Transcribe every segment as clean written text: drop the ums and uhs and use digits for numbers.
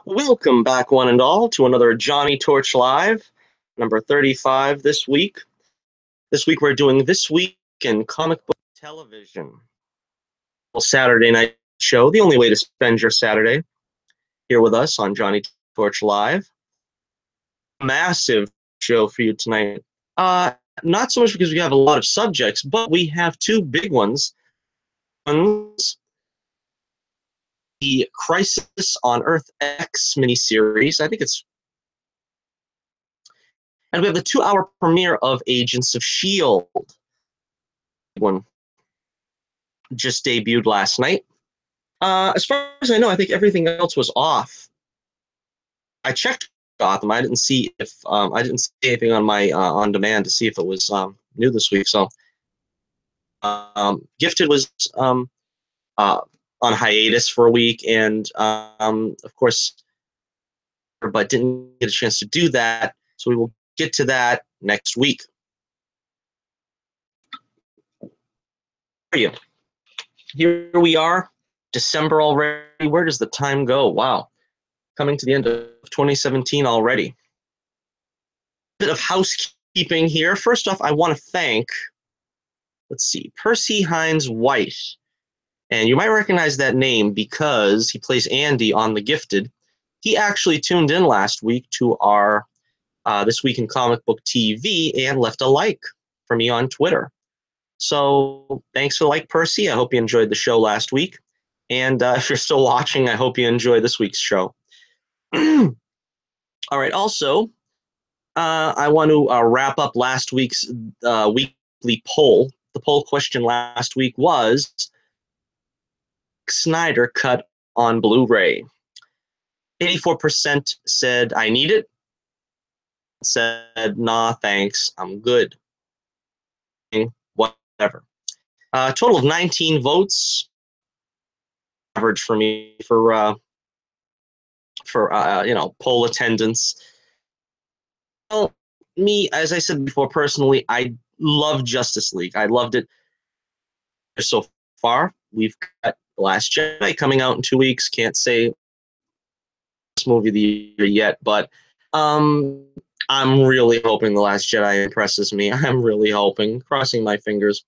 Welcome back, one and all, to another Johnnie Torch Live, number 35 this week. This week we're doing This Week in Comic Book Television. Saturday night show, the only way to spend your Saturday, here with us on Johnnie Torch Live. Massive show for you tonight. Not so much because we have a lot of subjects, but we have two big ones. One's the Crisis on Earth X miniseries. I think it's. And we have the 2-hour premiere of Agents of S.H.I.E.L.D. One just debuted last night. As far as I know, I think everything else was off. I checked Gotham. I didn't see anything on my on demand to see if it was new this week. So, Gifted was on hiatus for a week, and of course, but didn't get a chance to do that. So we will get to that next week. Here we are, December already. Where does the time go? Wow. Coming to the end of 2017 already. A bit of housekeeping here. First off, I want to thank, Percy Hines White. And you might recognize that name because he plays Andy on The Gifted. He actually tuned in last week to our This Week in Comic Book TV and left a like for me on Twitter. So thanks for the like, Percy. I hope you enjoyed the show last week. And if you're still watching, I hope you enjoy this week's show. All right. Also, I want to wrap up last week's weekly poll. The poll question last week was Snyder cut on Blu-ray. 84% said I need it. Said nah, thanks, I'm good. Whatever. Total of 19 votes. Average for me for poll attendance. Well, me, as I said before, personally, I love Justice League. I loved it so far. We've got The Last Jedi coming out in 2 weeks. Can't say this movie of the year yet, but I'm really hoping The Last Jedi impresses me. I'm really hoping, crossing my fingers.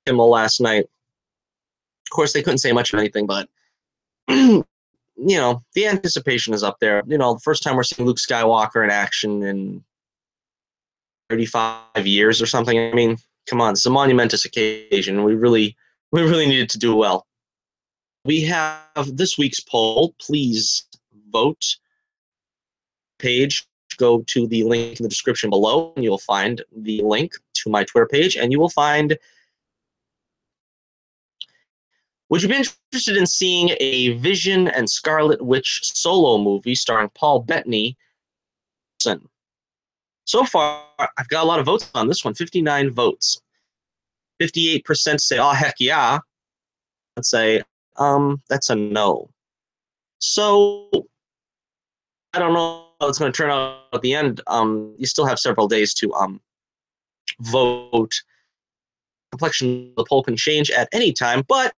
Kimmel last night. Of course, they couldn't say much of anything, but the anticipation is up there. The first time we're seeing Luke Skywalker in action in 35 years or something. I mean, come on, it's a monumentous occasion. We really needed to do well. We have this week's poll. Please vote. Page. Go to the link in the description below, and you'll find the link to my Twitter page, and you will find. Would you be interested in seeing a Vision and Scarlet Witch solo movie starring Paul Bettany? So far, I've got a lot of votes on this one, 59 votes. 58% say, oh, heck yeah. Let's say, that's a no. So, I don't know how it's going to turn out at the end. You still have several days to vote. Complexion of the poll can change at any time, but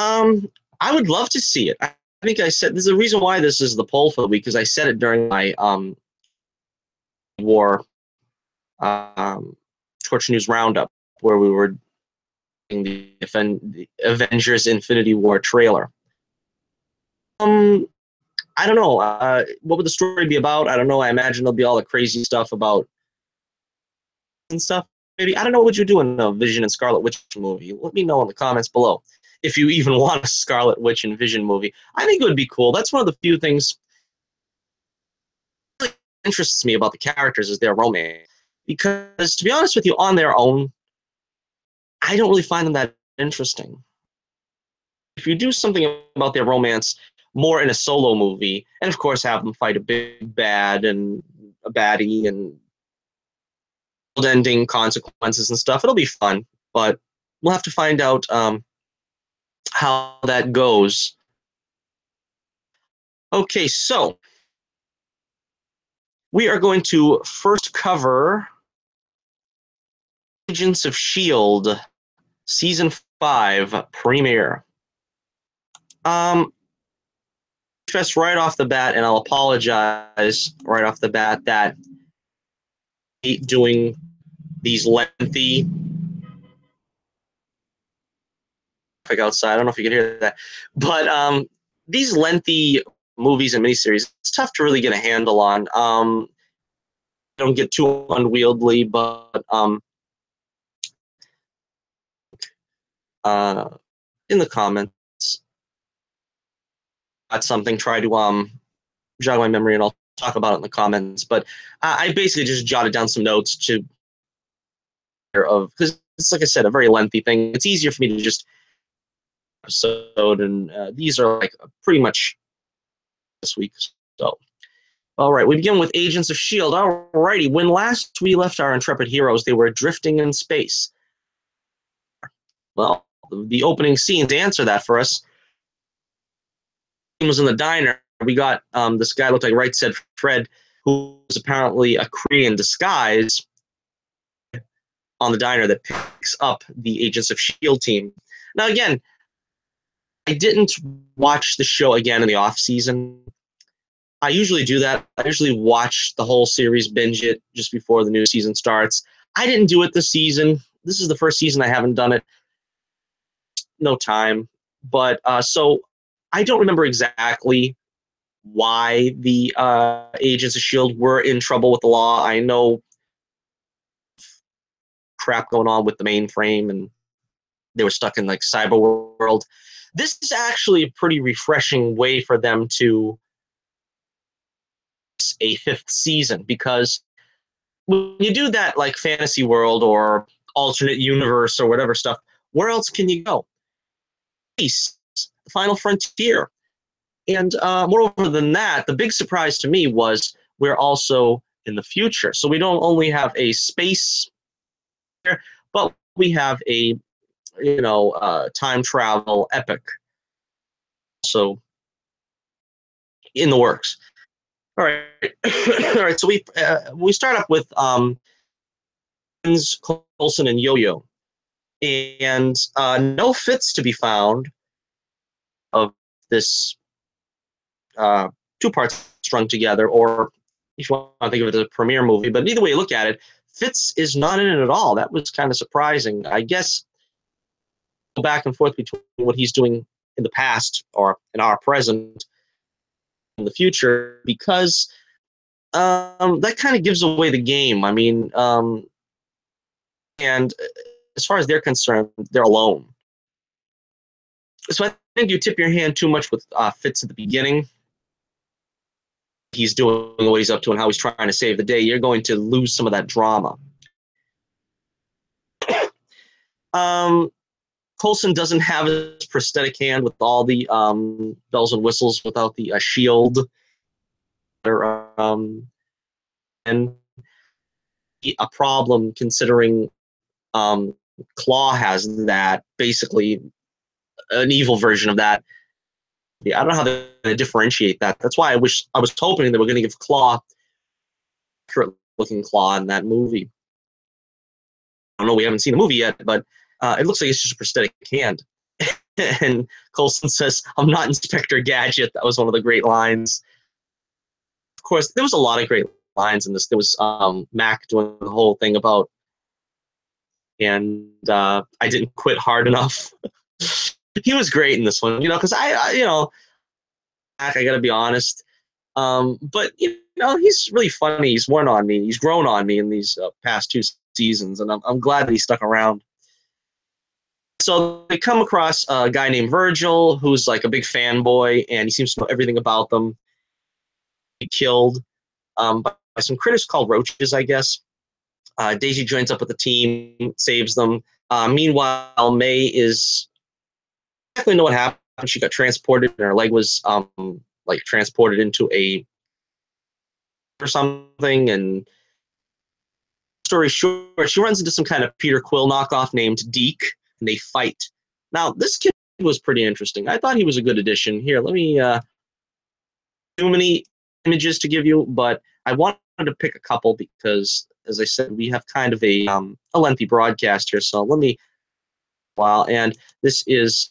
I would love to see it. I think I said, there's a reason why this is the poll for the week, because I said it during my War Torch News Roundup, where we were doing the Avengers Infinity War trailer. I don't know. What would the story be about? I don't know. I imagine there'll be all the crazy stuff about and stuff. Maybe. I don't know what you do in a Vision and Scarlet Witch movie. Let me know in the comments below if you even want a Scarlet Witch and Vision movie. I think it would be cool. That's one of the few things that really interests me about the characters is their romance. Because, to be honest with you, on their own, I don't really find them that interesting. If you do something about their romance more in a solo movie, and of course have them fight a big bad and a baddie and ending consequences and stuff, it'll be fun. But we'll have to find out how that goes. Okay, so we are going to first cover Agents of S.H.I.E.L.D. Season 5 premiere. confess right off the bat, and I'll apologize right off the bat, that I hate doing these lengthy outside. I don't know if you can hear that, but these lengthy movies and miniseries, it's tough to really get a handle on. Don't get too unwieldy, but in the comments, got something. Try to jog my memory, and I'll talk about it in the comments. But I basically just jotted down some notes to of, because it's, like I said, a very lengthy thing. It's easier for me to just episode, and these are like pretty much this week. So, all right, we begin with Agents of S.H.I.E.L.D. All righty, when last we left our intrepid heroes, they were drifting in space. Well, the opening scenes answer that for us. He was in the diner. We got this guy looked like Right Said Fred, who was apparently a Kree in disguise on the diner that picks up the Agents of S.H.I.E.L.D. team. Now, again, I didn't watch the show again in the off season. I usually do that. I usually watch the whole series, binge it just before the new season starts. I didn't do it this season. This is the first season I haven't done it. No time. But so I don't remember exactly why the Agents of S.H.I.E.L.D. were in trouble with the law. I know crap going on with the mainframe, and they were stuck in like cyber world. This is actually a pretty refreshing way for them to a fifth season, because when you do that, like fantasy world or alternate universe or whatever stuff, where else can you go? Peace, the final frontier. And moreover than that, the big surprise to me was we're also in the future. So we don't only have a space, but we have a time travel epic. So in the works. All right, all right. So we start up with Coulson and Yo-Yo, and no fits to be found of this two parts strung together, or if you want to think of it as a premiere movie. But either way you look at it, Fitz is not in it at all. That was kind of surprising. I guess go back and forth between what he's doing in the past or in our present, in the future, because that kind of gives away the game. I mean, and as far as they're concerned, they're alone. So I think you tip your hand too much with Fitz at the beginning. He's doing what he's up to and how he's trying to save the day. You're going to lose some of that drama. Coulson doesn't have his prosthetic hand with all the bells and whistles without the shield. And a problem considering Claw has that, basically an evil version of that. Yeah, I don't know how to differentiate that. That's why I was hoping they were going to give Claw, looking Claw in that movie. I don't know, we haven't seen the movie yet, but it looks like it's just a prosthetic hand. And Coulson says, "I'm not Inspector Gadget." That was one of the great lines. Of course, there was a lot of great lines in this. There was Mac doing the whole thing about, and I didn't quit hard enough. He was great in this one, because I Mac, I gotta be honest. But he's really funny. He's grown on me. He's grown on me in these past two seasons, and I'm glad that he stuck around. So they come across a guy named Virgil, who's like a big fanboy, and he seems to know everything about them. He killed by some critters called roaches, I guess. Daisy joins up with the team, saves them. Meanwhile, May is exactly know what happened. She got transported, and her leg was like transported into a or something. And story short, she runs into some kind of Peter Quill knockoff named Deke, and they fight. Now, this kid was pretty interesting. I thought he was a good addition. Here, let me too many images to give you, but I wanted to pick a couple because, as I said, we have kind of a lengthy broadcast here. So let me, and this is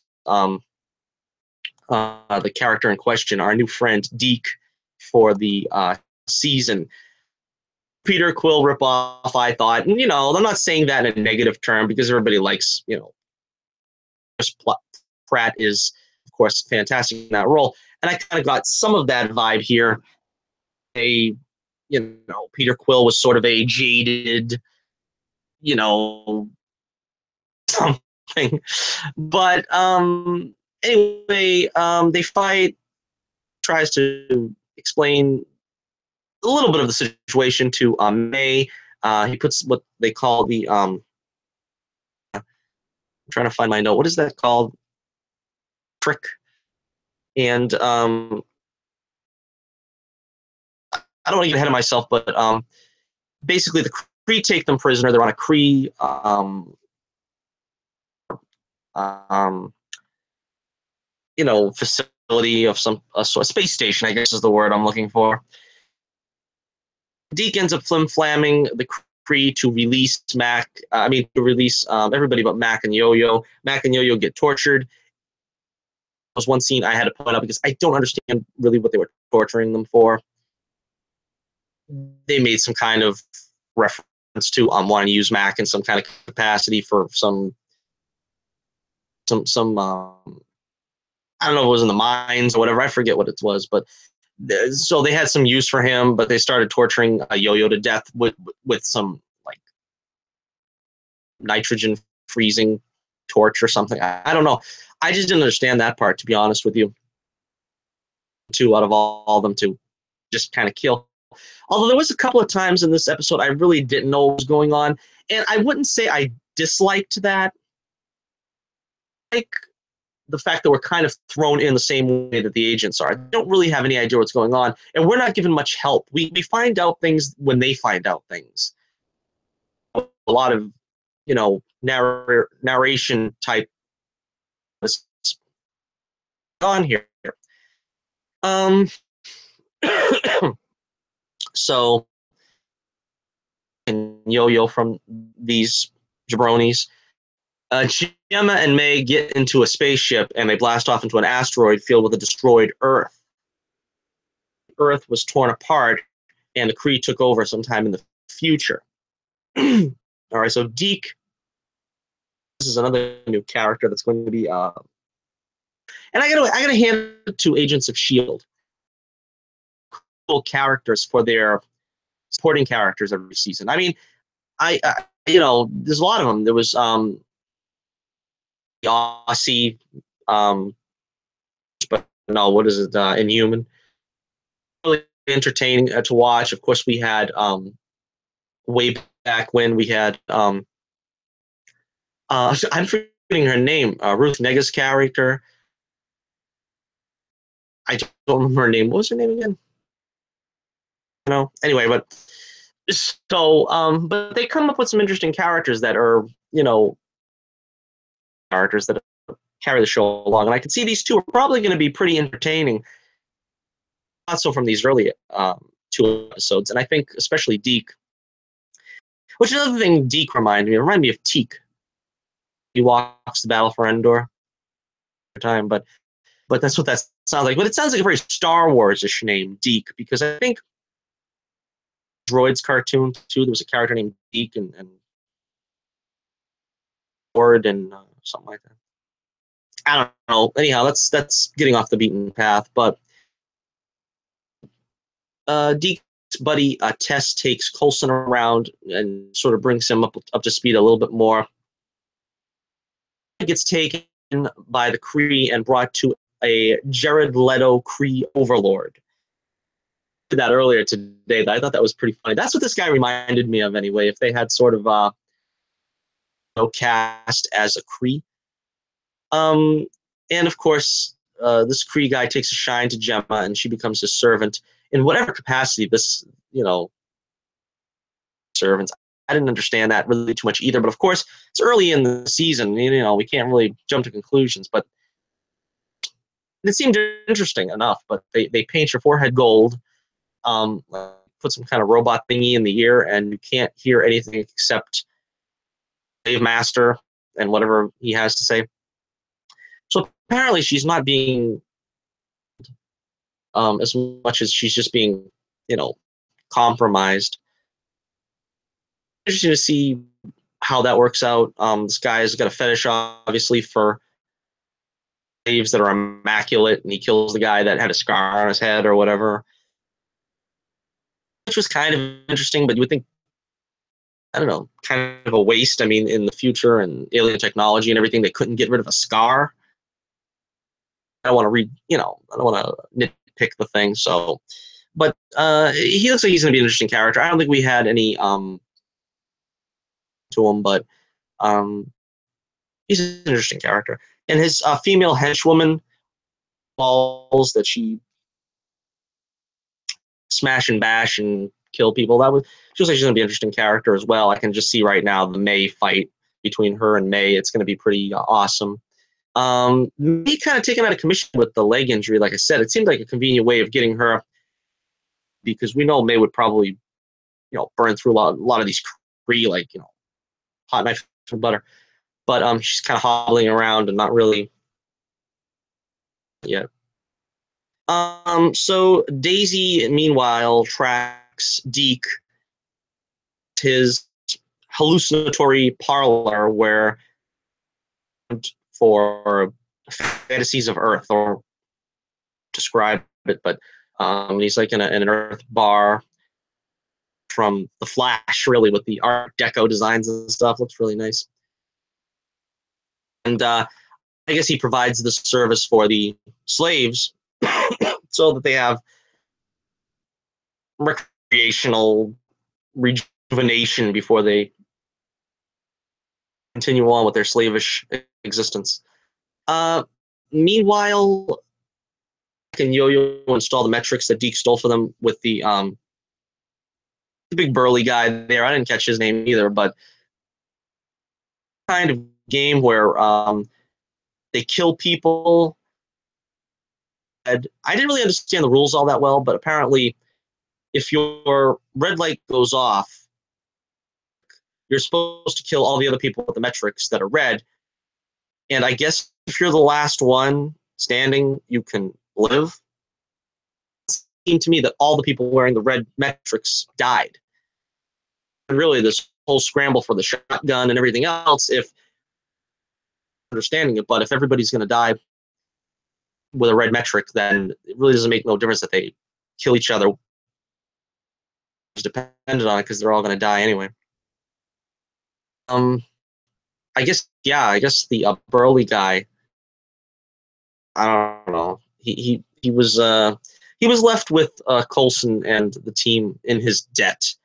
the character in question, our new friend Deke, for the season. Peter Quill ripoff, I thought. And, I'm not saying that in a negative term because everybody likes, Chris Pratt is, of course, fantastic in that role. And I kind of got some of that vibe here. Peter Quill was sort of a jaded, something. But anyway, they fight, tries to explain a little bit of the situation to May. He puts what they call the I'm trying to find my note. What is that called? Trick. And I don't want to get ahead of myself, but basically the Kree take them prisoner. They're on a Kree facility of some sort, space station, I guess is the word I'm looking for. Deke ends up flim-flamming the Kree to release everybody but Mac and Yo-Yo. Mac and Yo-Yo get tortured. There was one scene I had to point out because I don't understand really what they were torturing them for. They made some kind of reference to wanting to use Mac in some kind of capacity for some I don't know if it was in the mines or whatever. I forget what it was, but so they had some use for him, but they started torturing Yo-Yo to death with some like nitrogen freezing torch or something. I don't know. I just didn't understand that part, to be honest with you. Two out of all of them to just kind of kill. Although there was a couple of times in this episode I really didn't know what was going on, and I wouldn't say I disliked that. Like the fact that we're kind of thrown in the same way that the agents are. I don't really have any idea what's going on, and we're not given much help. We find out things when they find out things. A lot of, narration type is on here. So, and Yo-Yo from these jabronis. Gemma and May get into a spaceship and they blast off into an asteroid filled with a destroyed Earth. Earth was torn apart and the Kree took over sometime in the future. All right, so Deke, this is another new character that's going to be and I gotta hand it to Agents of S.H.I.E.L.D. Cool characters for their supporting characters every season. I mean, there's a lot of them. There was Aussie, but no, what is it? Inhuman. Really entertaining to watch. Of course, we had way back when we had I'm forgetting her name. Ruth Nega's character. I don't remember her name. What was her name again? Anyway, but so but they come up with some interesting characters that are characters that carry the show along, and I can see these two are probably going to be pretty entertaining. Not so from these early two episodes, and I think especially Deke. Which is another thing Deke reminded me of Teak. He walks the battle for Endor. Time, but that's what that sounds like. But it sounds like a very Star Wars-ish name, Deke, because I think Droids cartoon too. There was a character named Deke and Word and something like that. I don't know. Anyhow, that's getting off the beaten path. But Deke's buddy Tess takes Coulson around and sort of brings him up to speed a little bit more. He gets taken by the Kree and brought to a Jared Leto Kree overlord. I did that earlier today. I thought that was pretty funny. That's what this guy reminded me of anyway. If they had sort of cast as a Kree. And of course, this Kree guy takes a shine to Gemma and she becomes his servant in whatever capacity this, servants. I didn't understand that really too much either, but of course, it's early in the season. We can't really jump to conclusions, but it seemed interesting enough. But they paint your forehead gold, put some kind of robot thingy in the ear, and you can't hear anything except Dave Master and whatever he has to say. So apparently she's not being as much as she's just being, compromised. Interesting to see how that works out. This guy's got a fetish, obviously, for slaves that are immaculate, and he kills the guy that had a scar on his head or whatever, which was kind of interesting. But you would think, I don't know, kind of a waste. I mean, in the future and alien technology and everything, they couldn't get rid of a scar. I don't want to read, I don't want to nitpick the thing. So, but he looks like he's going to be an interesting character. I don't think we had any to him, but he's an interesting character. And his female henchwoman balls that she smash and bash and kill people. She looks like she's going to be an interesting character as well. I can just see right now the May fight between her and May. It's going to be pretty awesome. May kind of taken out of commission with the leg injury. Like I said, it seemed like a convenient way of getting her, because we know May would probably, burn through a lot of these Kree, like, hot knife for butter. But she's kind of hobbling around and not really yet. So Daisy, meanwhile, tracks Deke to his hallucinatory parlor where for fantasies of Earth, or describe it, but he's like in an Earth bar from The Flash, really, with the Art Deco designs and stuff. Looks really nice. And I guess he provides the service for the slaves so that they have recreational rejuvenation before they continue on with their slavish existence. Meanwhile, can Yo-Yo install the metrics that Deke stole for them with the big burly guy there. I didn't catch his name either, but kind of game where they kill people. And I didn't really understand the rules all that well, but apparently if your red light goes off, you're supposed to kill all the other people with the metrics that are red. And I guess if you're the last one standing, you can live. It seemed to me that all the people wearing the red metrics died. And really, this whole scramble for the shotgun and everything else, if understanding it, but if everybody's going to die with a red metric, then it really doesn't make no difference that they kill each other. It's dependent on it because they're all going to die anyway. I guess the burly guy, I don't know. He was left with Coulson and the team in his debt.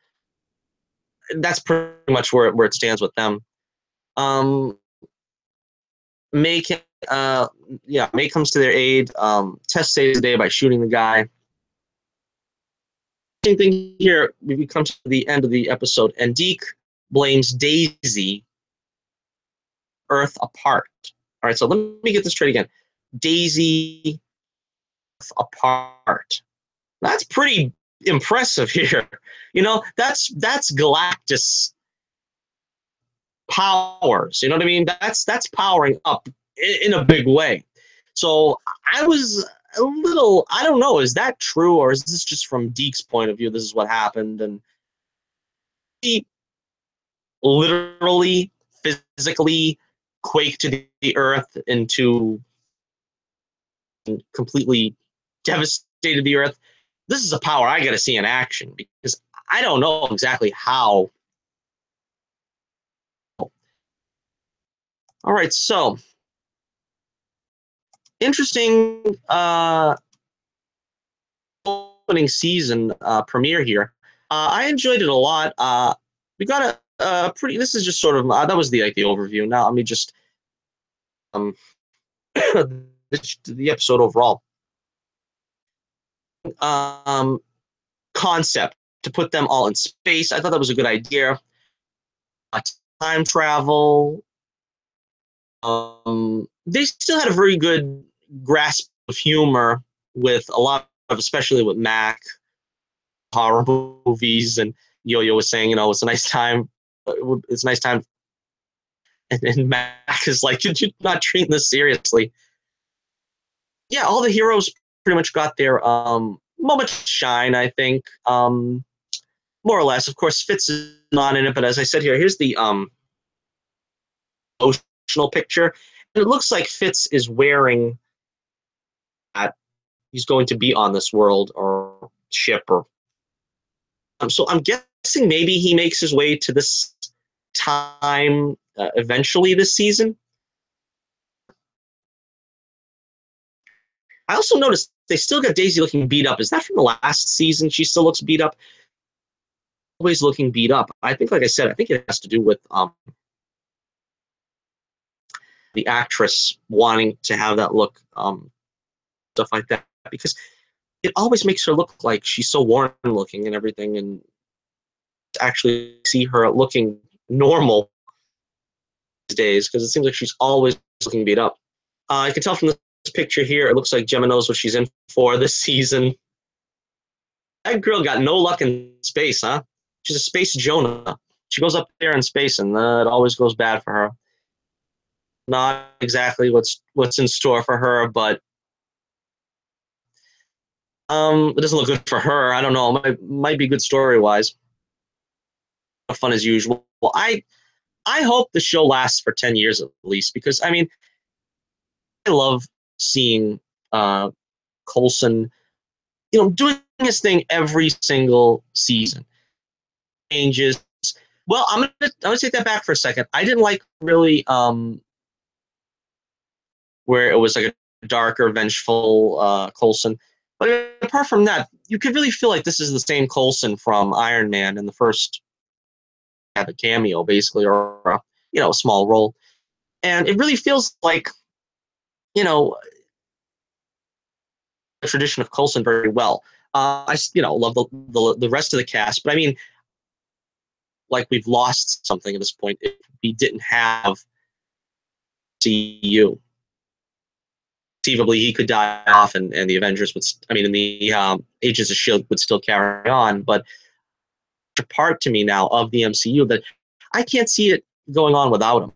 That's pretty much where it stands with them. May comes to their aid. Tess saves the day by shooting the guy. Same thing here. We come to the end of the episode, and Deke blames Daisy. Earth apart. All right, so let me get this straight again. Daisy Earth apart. That's pretty impressive here. That's Galactus powers. You know what I mean? That's powering up in a big way. So I was a little, I don't know, is that true, or is this just from Deke's point of view? This is what happened, and he literally, physically quaked the earth into completely devastated the earth. This is a power I got to see in action, because I don't know exactly how. All right, so interesting opening season premiere here. I enjoyed it a lot. We got a pretty. This is just sort of that was the overview. Now let me just the episode overall. Concept to put them all in space. I thought that was a good idea. Time travel. They still had a very good grasp of humor with a lot of, especially with Mac, horror movies, and Yo-Yo was saying, it's a nice time. It's a nice time. And Mac is like, you're not treating this seriously. Yeah, all the heroes pretty much got their moment to shine, I think. More or less. Of course, Fitz is not in it, but as I said here, here's the emotional picture. And it looks like Fitz is wearing that he's going to be on this world or ship or so I'm guessing maybe he makes his way to this time eventually this season. I also noticed they still got Daisy looking beat up. Is that from the last season? She still looks beat up. Always looking beat up. I think, like I said, I think it has to do with the actress wanting to have that look, stuff like that, because it always makes her look like she's so worn looking and everything, and to actually see her looking normal these days, because it seems like she's always looking beat up. I can tell from this picture here, it looks like Gemma knows what she's in for this season. That girl got no luck in space, huh? She's a space Jonah. She goes up there in space, and it always goes bad for her. Not exactly what's in store for her, but it doesn't look good for her. I don't know. It might be good story-wise. Fun as usual. Well, I hope the show lasts for 10 years at least, because, I mean, I love seeing Coulson, doing his thing every single season. Changes. Well, I'm gonna take that back for a second. I didn't like really where it was like a darker, vengeful Coulson. But apart from that, you could really feel like this is the same Coulson from Iron Man in the first, had a cameo basically, or a small role, and it really feels like the tradition of Coulson very well. I love the rest of the cast, but I mean, like, we've lost something at this point if we didn't have CU. Conceivably, he could die off, and the Avengers would. And the Agents of Shield would still carry on, but a part to me now of the MCU that I can't see it going on without him.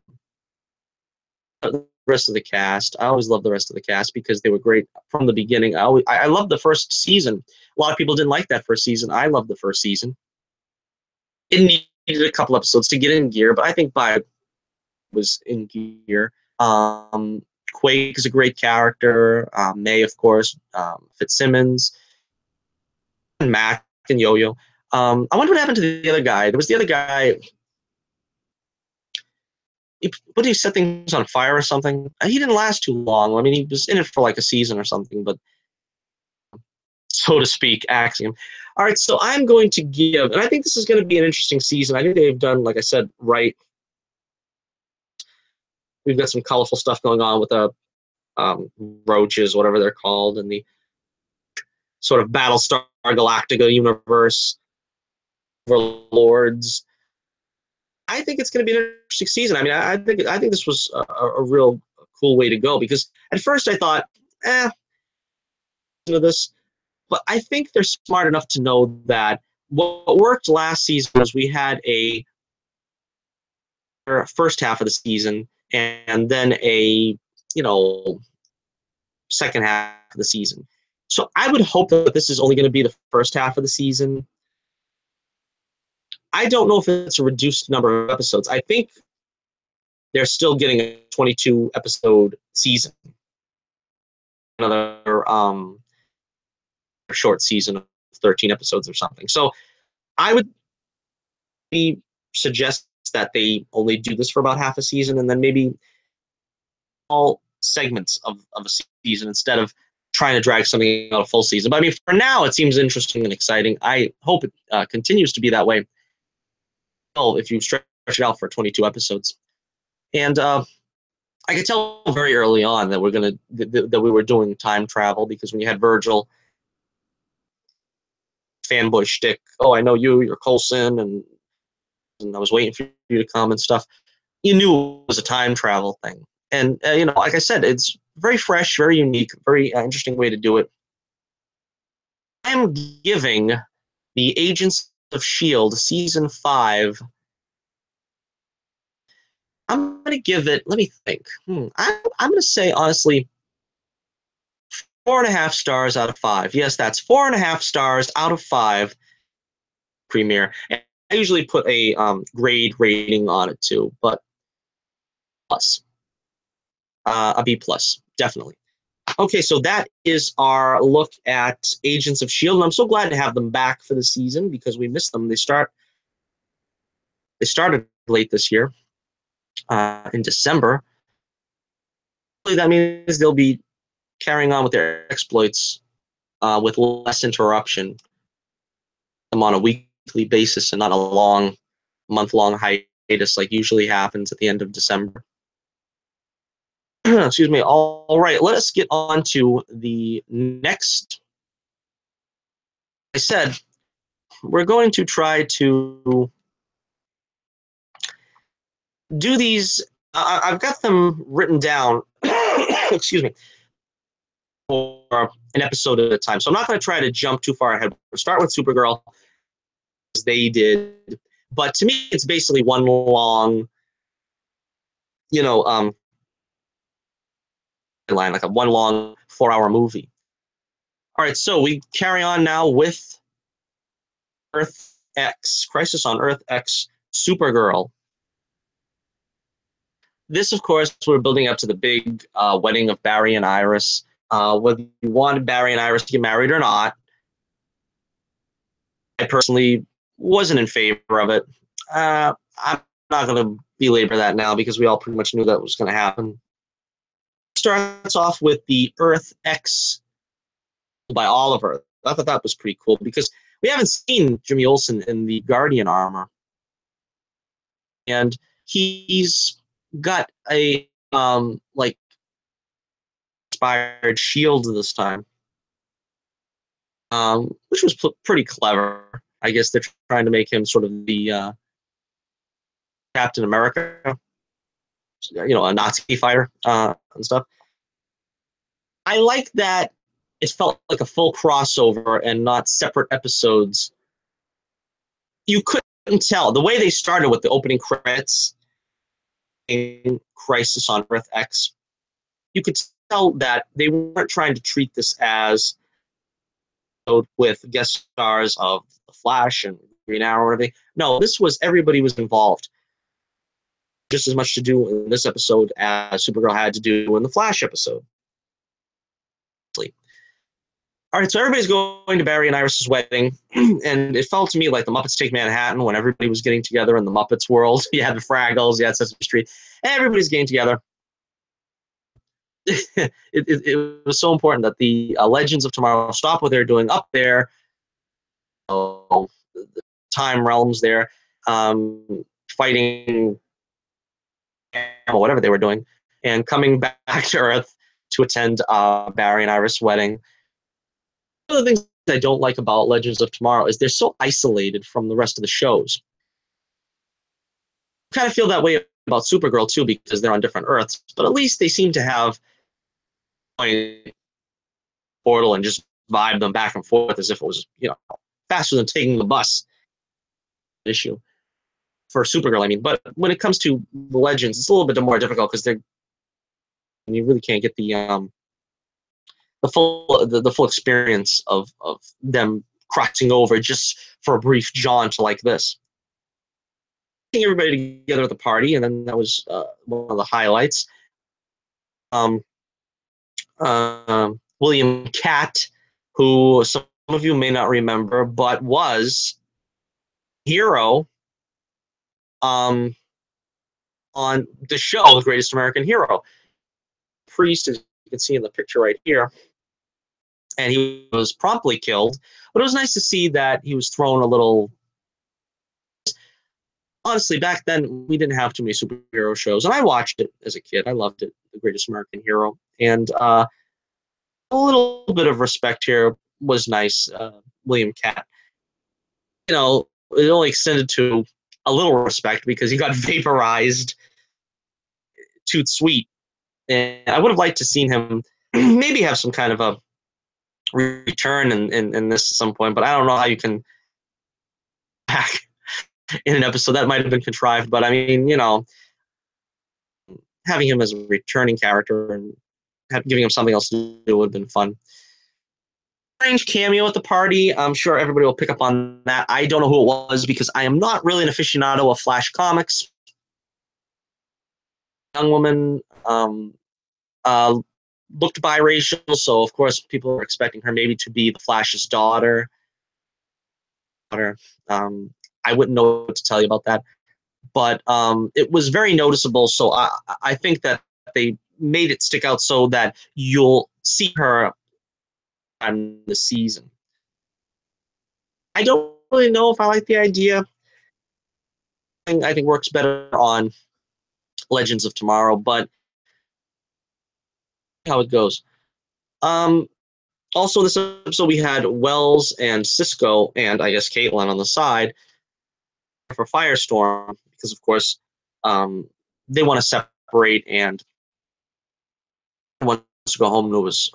The rest of the cast, I always loved the rest of the cast because they were great from the beginning. I loved the first season. A lot of people didn't like that first season. I loved the first season. It needed a couple episodes to get in gear, but I think by was in gear. Quake is a great character. May, of course. Fitzsimmons, and Mac, and Yo-Yo. I wonder what happened to the other guy. There was the other guy. What did he set things on fire or something? He didn't last too long. I mean, he was in it for like a season or something, but so to speak, Axiom. All right, so I'm going to give, and I think this is going to be an interesting season. I think they've done, like I said, right. We've got some colorful stuff going on with the roaches, whatever they're called, and the sort of Battlestar Galactica universe, overlords. I think it's going to be an interesting season. I mean, I think this was a real cool way to go, because at first I thought, this, but I think they're smart enough to know that what worked last season was we had a first half of the season and then a second half of the season. So I would hope that this is only going to be the first half of the season. I don't know if it's a reduced number of episodes. I think they're still getting a 22 episode season. Another short season of 13 episodes or something. So I would suggest that they only do this for about half a season, and then maybe all segments of a season instead of trying to drag something out a full season. But I mean, for now, it seems interesting and exciting. I hope it continues to be that way. Well, if you stretch it out for 22 episodes, and I could tell very early on that that we were doing time travel, because when you had Virgil, fanboy shtick, oh, I know you're Coulson, and I was waiting for you to come and stuff. You knew it was a time travel thing. And, like I said, it's very fresh, very unique, very interesting way to do it. I'm giving the Agents of S.H.I.E.L.D. Season 5, I'm going to give it, let me think. I'm going to say, honestly, 4.5 stars out of 5. Yes, that's 4.5 stars out of 5 premiere. And I usually put a grade rating on it too, but plus. A B plus, definitely. Okay, so that is our look at Agents of S.H.I.E.L.D. And I'm so glad to have them back for the season because we missed them. They started late this year, in December. That means they'll be carrying on with their exploits with less interruption. Them on a weekly basis and not a long, month-long hiatus like usually happens at the end of December. Excuse me. All right, let us get on to the next. I said we're going to try to do these. I've got them written down. Excuse me. For an episode at a time. So I'm not going to try to jump too far ahead. We'll start with Supergirl, as they did. But to me, it's basically one long, line, like a one long 4-hour movie. All right, so we carry on now with Earth X, Crisis on Earth X, Supergirl. This, of course, we're building up to the big wedding of Barry and Iris. Whether you wanted Barry and Iris to get married or not, I personally wasn't in favor of it. I'm not going to belabor that now because we all pretty much knew that was going to happen. Starts off with the Earth X by Oliver. I thought that was pretty cool because we haven't seen Jimmy Olsen in the Guardian armor. And he's got a inspired shield this time, which was pretty clever. I guess they're trying to make him sort of the Captain America, a Nazi fighter and stuff. I like that it felt like a full crossover and not separate episodes. You couldn't tell the way they started with the opening credits in Crisis on Earth X. You could tell that they weren't trying to treat this as with guest stars of The Flash and Green Arrow or whatever. No, this was everybody was involved. Just as much to do in this episode as Supergirl had to do in the Flash episode. All right, so everybody's going to Barry and Iris's wedding, and it felt to me like the Muppets Take Manhattan when everybody was getting together in the Muppets world. You had the Fraggles, you had Sesame Street, everybody's getting together. It was so important that the Legends of Tomorrow stop what they're doing up there, the time realms there, fighting or whatever they were doing, and coming back to Earth to attend Barry and Iris' wedding. One of the things I don't like about Legends of Tomorrow is they're so isolated from the rest of the shows. I kind of feel that way about Supergirl too because they're on different Earths, but at least they seem to have a portal and just vibe them back and forth as if it was, faster than taking the bus. Issue for Supergirl, I mean, but when it comes to the Legends, it's a little bit more difficult because you really can't get the full experience of them crossing over just for a brief jaunt like this. Everybody together at the party, and then that was one of the highlights. William Catt, who some of you may not remember, but was hero on the show, The Greatest American Hero. Priest, as you can see in the picture right here, and he was promptly killed. But it was nice to see that he was thrown a little. Honestly, back then we didn't have too many superhero shows, and I watched it as a kid. I loved it, The Greatest American Hero, and a little bit of respect here was nice. William Catt, it only extended to a little respect because he got vaporized. Toot sweet, and I would have liked to seen him maybe have some kind of a return in this at some point, but I don't know how you can back in an episode. That might have been contrived, but I mean, having him as a returning character and giving him something else to do would have been fun. Strange cameo at the party. I'm sure everybody will pick up on that. I don't know who it was because I am not really an aficionado of Flash comics. Young woman uh, looked biracial, so of course people are expecting her maybe to be the Flash's daughter. I wouldn't know what to tell you about that, but it was very noticeable. So I think that they made it stick out so that you'll see her on the season. I don't really know if I like the idea. I think works better on Legends of Tomorrow, but how it goes. Um, Also, in this episode, we had Wells and Cisco, and I guess Caitlin on the side for Firestorm because, of course, they want to separate and wants to go home to his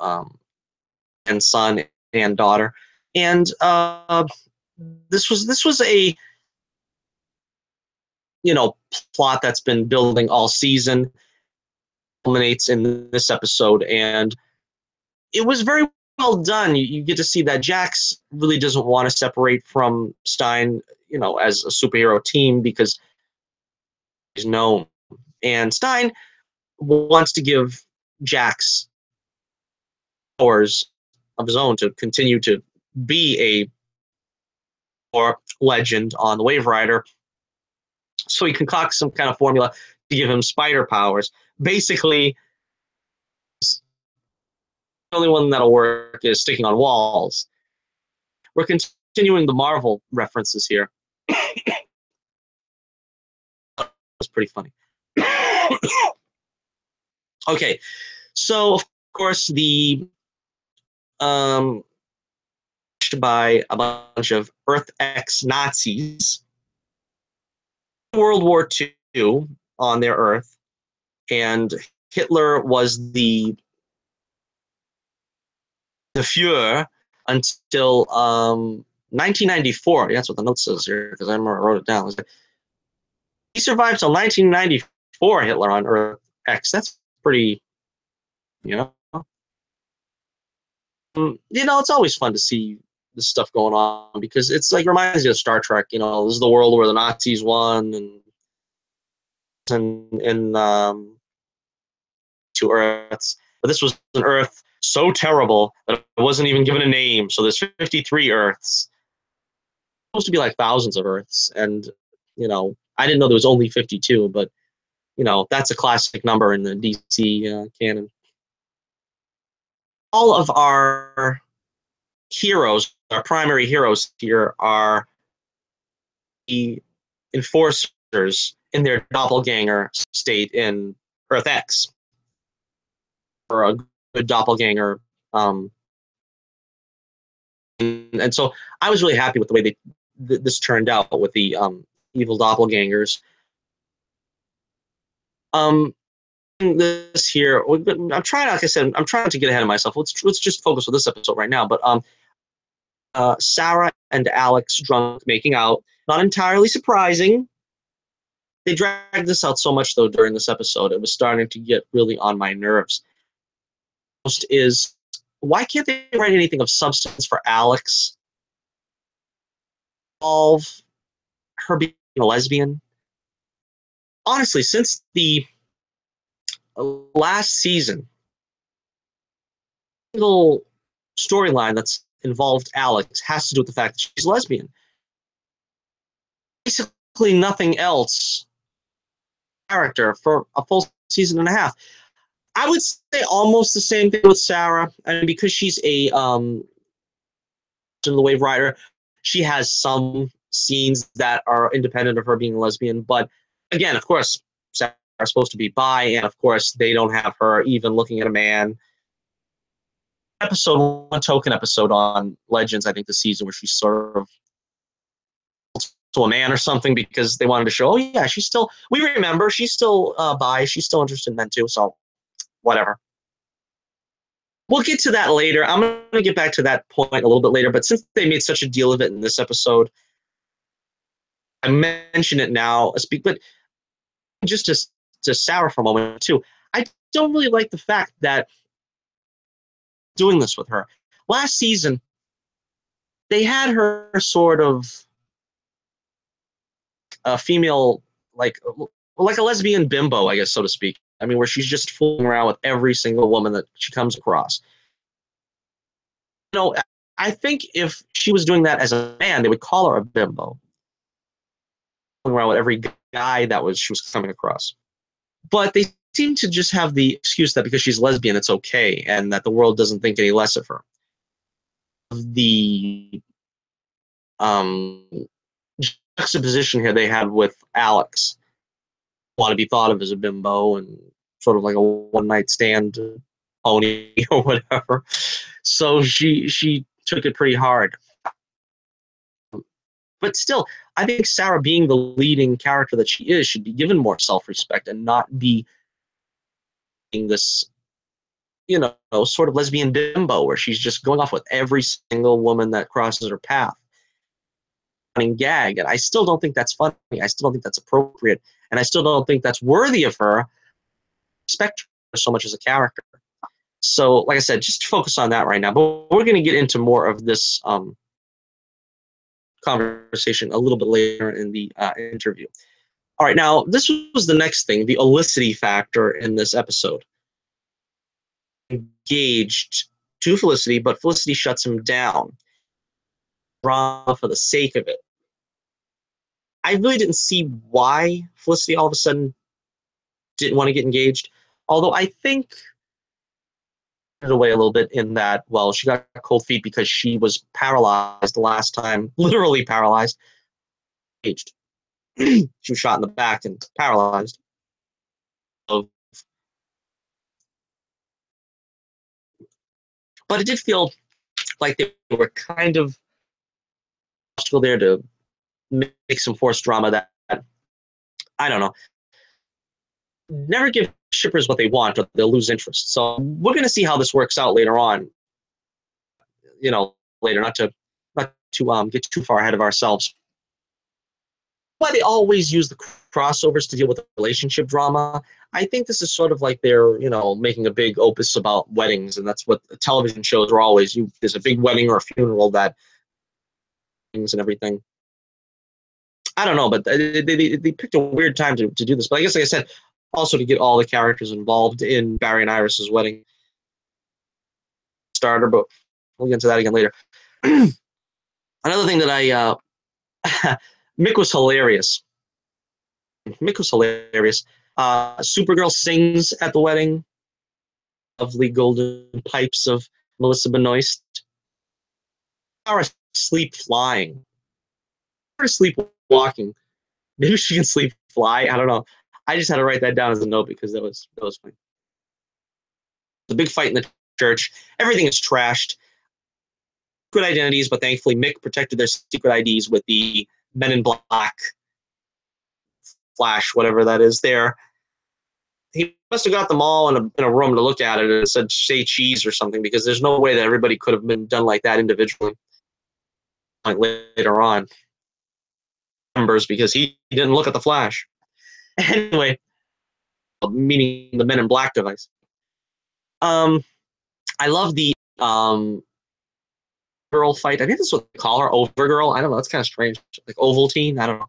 and son and daughter. And this was a plot that's been building all season, culminates in this episode, and it was very well done. You get to see that Jax really doesn't want to separate from Stein, as a superhero team because he's known. And Stein wants to give Jax powers of his own to continue to be a or legend on the Wave Rider. So he concocts some kind of formula to give him spider powers. Basically, the only one that'll work is sticking on walls. We're continuing the Marvel references here. That's pretty funny. Okay, so of course the by a bunch of Earth X Nazis. World War II on their Earth, and Hitler was the Fuhrer until 1994. That's what the note says here because I remember I wrote it down. He survived till 1994. Hitler on Earth X. That's pretty, you know. It's always fun to see this stuff going on because it's like reminds you of Star Trek. This is the world where the Nazis won, and two Earths. But this was an Earth so terrible that it wasn't even given a name. So there's 53 Earths. Supposed to be like thousands of Earths, and I didn't know there was only 52, but that's a classic number in the DC canon. All of our heroes, our primary heroes here, are the enforcers in their doppelganger state in Earth X, or a good doppelganger. And so I was really happy with the way this turned out with the evil doppelgangers. This here, I'm trying. Like I said, I'm trying to get ahead of myself. Let's just focus on this episode right now. But Sara and Alex drunk making out, not entirely surprising. They dragged this out so much though during this episode. It was starting to get really on my nerves. Most is why can't they write anything of substance for Alex? Involve her being a lesbian. Honestly, since the last season, single storyline that's involved Alex has to do with the fact that she's lesbian. Basically, nothing else. Character for a full season and a half. I would say almost the same thing with Sara, and because she's a in the Wave Rider, she has some scenes that are independent of her being a lesbian. But again, of course, Sara's supposed to be bi, and of course, they don't have her even looking at a man. One token episode on Legends, I think the season where she sort of to a man or something because they wanted to show, oh yeah, we remember she's still bi, she's still interested in men too, so whatever. We'll get to that later. I'm going to get back to that point a little bit later, but since they made such a deal of it in this episode, I mention it now, but just to Sara for a moment too, I don't really like the fact that doing this with her. Last season, they had her sort of a female, like a lesbian bimbo, I guess, so to speak. I mean, where she's just fooling around with every single woman that she comes across. You know, I think if she was doing that as a man, they would call her a bimbo. Fooling around with every guy that she was coming across. But they seem to just have the excuse that because she's lesbian, it's okay, and that the world doesn't think any less of her. The juxtaposition here they had with Alex, want to be thought of as a bimbo and sort of like a one-night stand pony or whatever. So she took it pretty hard. But still, I think Sara, being the leading character that she is, should be given more self-respect and not be this, you know, sort of lesbian bimbo where she's just going off with every single woman that crosses her path. Running gag, and I still don't think that's funny. I still don't think that's appropriate, and I still don't think that's worthy of her. Respect her so much as a character. So, like I said, just focus on that right now. But we're going to get into more of this conversation a little bit later in the interview. All right, now this was the next thing, the Olicity factor in this episode. Engaged to Felicity, but Felicity shuts him down. Drama for the sake of it. I really didn't see why Felicity all of a sudden didn't want to get engaged. Although I think it away a little bit in that, well, she got cold feet because she was paralyzed the last time, literally paralyzed. Engaged. She was shot in the back and paralyzed. So, but it did feel like they were kind of still there to make some forced drama that, I don't know, never give shippers what they want or they'll lose interest. So we're going to see how this works out later on. You know, later, not to get too far ahead of ourselves. Why they always use the crossovers to deal with the relationship drama. I think this is sort of like they're, you know, making a big opus about weddings, and that's what television shows are always. There's a big wedding or a funeral that things and everything. I don't know, but they picked a weird time to do this. But I guess, like I said, also to get all the characters involved in Barry and Iris's wedding starter, but we'll get into that again later. Another thing that Mick was hilarious. Mick was hilarious. Supergirl sings at the wedding. Lovely golden pipes of Melissa Benoist. Or sleep flying. Or sleep walking. Maybe she can sleep fly. I don't know. I just had to write that down as a note because that was funny. The big fight in the church. Everything is trashed. Secret identities, but thankfully Mick protected their secret IDs with the Men in Black flash, whatever that is there. He must have got them all in a room to look at it and said, say cheese or something, because there's no way that everybody could have been done like that individually. Like later on. Numbers, because he didn't look at the flash. Anyway, meaning the Men in Black device. I love the girl fight. I think that's what they call her, Overgirl. I don't know. It's kind of strange. Like Ovaltine. I don't know.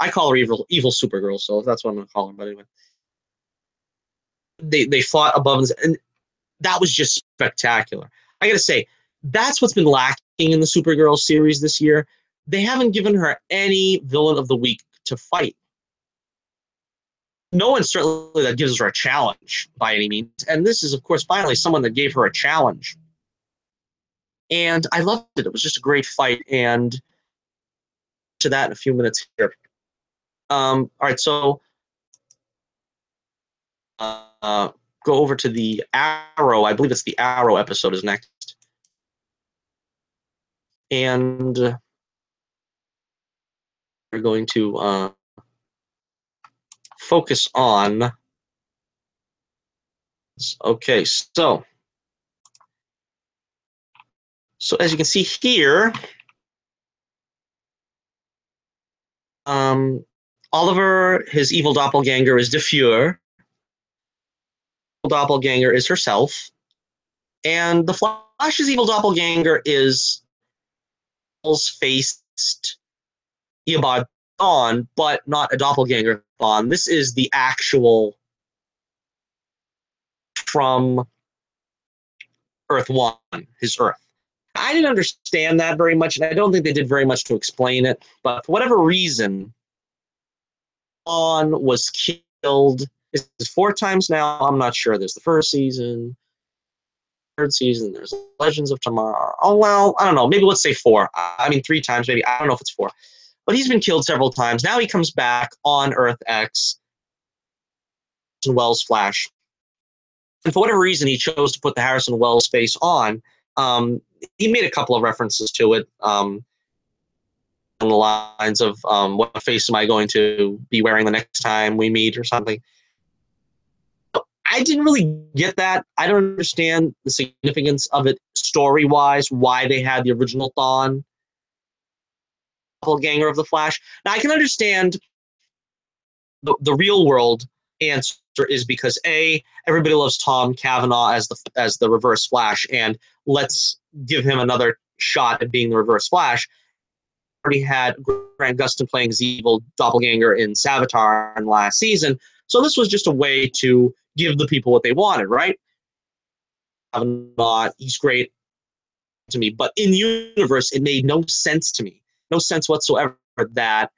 I call her evil Supergirl, so that's what I'm going to call her. But anyway. They fought above, and that was just spectacular. I gotta say, that's what's been lacking in the Supergirl series this year. They haven't given her any villain of the week to fight. No one certainly that gives her a challenge by any means, and this is, of course, finally someone that gave her a challenge. And I loved it. It was just a great fight, and to that in a few minutes here. All right, so go over to the Arrow. I believe it's the Arrow episode is next. And we're going to focus on. Okay, so as you can see here, Oliver, his evil doppelganger is DeFure. Doppelganger is herself, and the Flash Flash's evil doppelganger is faced Eobard Thawne, but not a doppelganger Thawne. This is the actual from Earth 1, his Earth. I didn't understand that very much, and I don't think they did very much to explain it, but for whatever reason, Thawne was killed. Is it 4 times now? I'm not sure. There's the first season, third season, there's Legends of Tomorrow. Oh, well, I don't know. Maybe let's say 4. I mean, 3 times, maybe. I don't know if it's 4. But he's been killed several times. Now he comes back on Earth X, Wells Flash. And for whatever reason, he chose to put the Harrison Wells face on. He made a couple of references to it on the lines of what face am I going to be wearing the next time we meet or something. I didn't really get that. I don't understand the significance of it story-wise, why they had the original Thawne doppelganger of the Flash. Now, I can understand the real world answer is because everybody loves Tom Cavanaugh as the Reverse Flash, and let's give him another shot at being the Reverse Flash. Already had Grant Gustin playing his evil doppelganger in Savitar in last season, so this was just a way to give the people what they wanted, right? Cavanaugh, he's great to me, but in the universe, it made no sense to me, no sense whatsoever that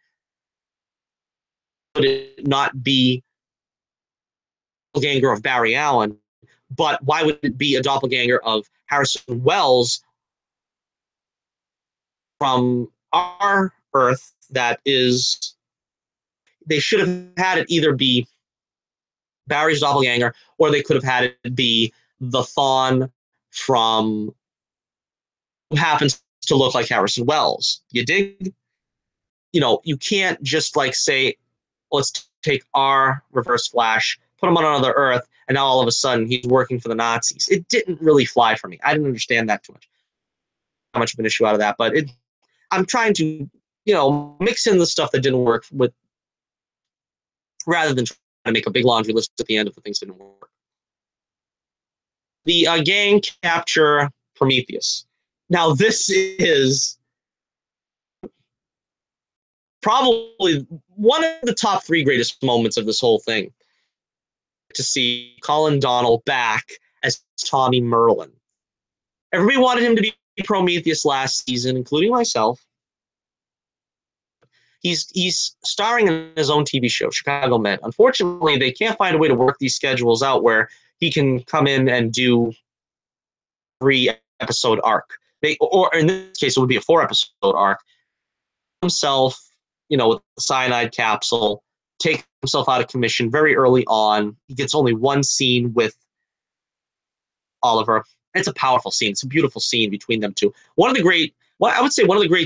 would it not be doppelganger of Barry Allen, but why would it be a doppelganger of Harrison Wells from our Earth? That is, they should have had it either be Barry's doppelganger, or they could have had it be the Thawne from who happens to look like Harrison Wells. You dig? You know, you can't just like say, let's take our Reverse Flash, put him on another Earth, and now all of a sudden he's working for the Nazis. It didn't really fly for me. I didn't understand that too much. How much of an issue out of that, but I'm trying to, mix in the stuff that didn't work with, rather than trying to make a big laundry list at the end if the things didn't work. The gang capture Prometheus. Now this is probably one of the top 3 greatest moments of this whole thing. To see Colin Donnell back as Tommy Merlin. Everybody wanted him to be Prometheus last season, including myself. He's starring in his own TV show, Chicago Med. Unfortunately, they can't find a way to work these schedules out where he can come in and do 3-episode arc. Or in this case, it would be a 4-episode arc. Himself, with the cyanide capsule, take himself out of commission very early on. He gets only 1 scene with Oliver. It's a powerful scene. It's a beautiful scene between them two. One of the great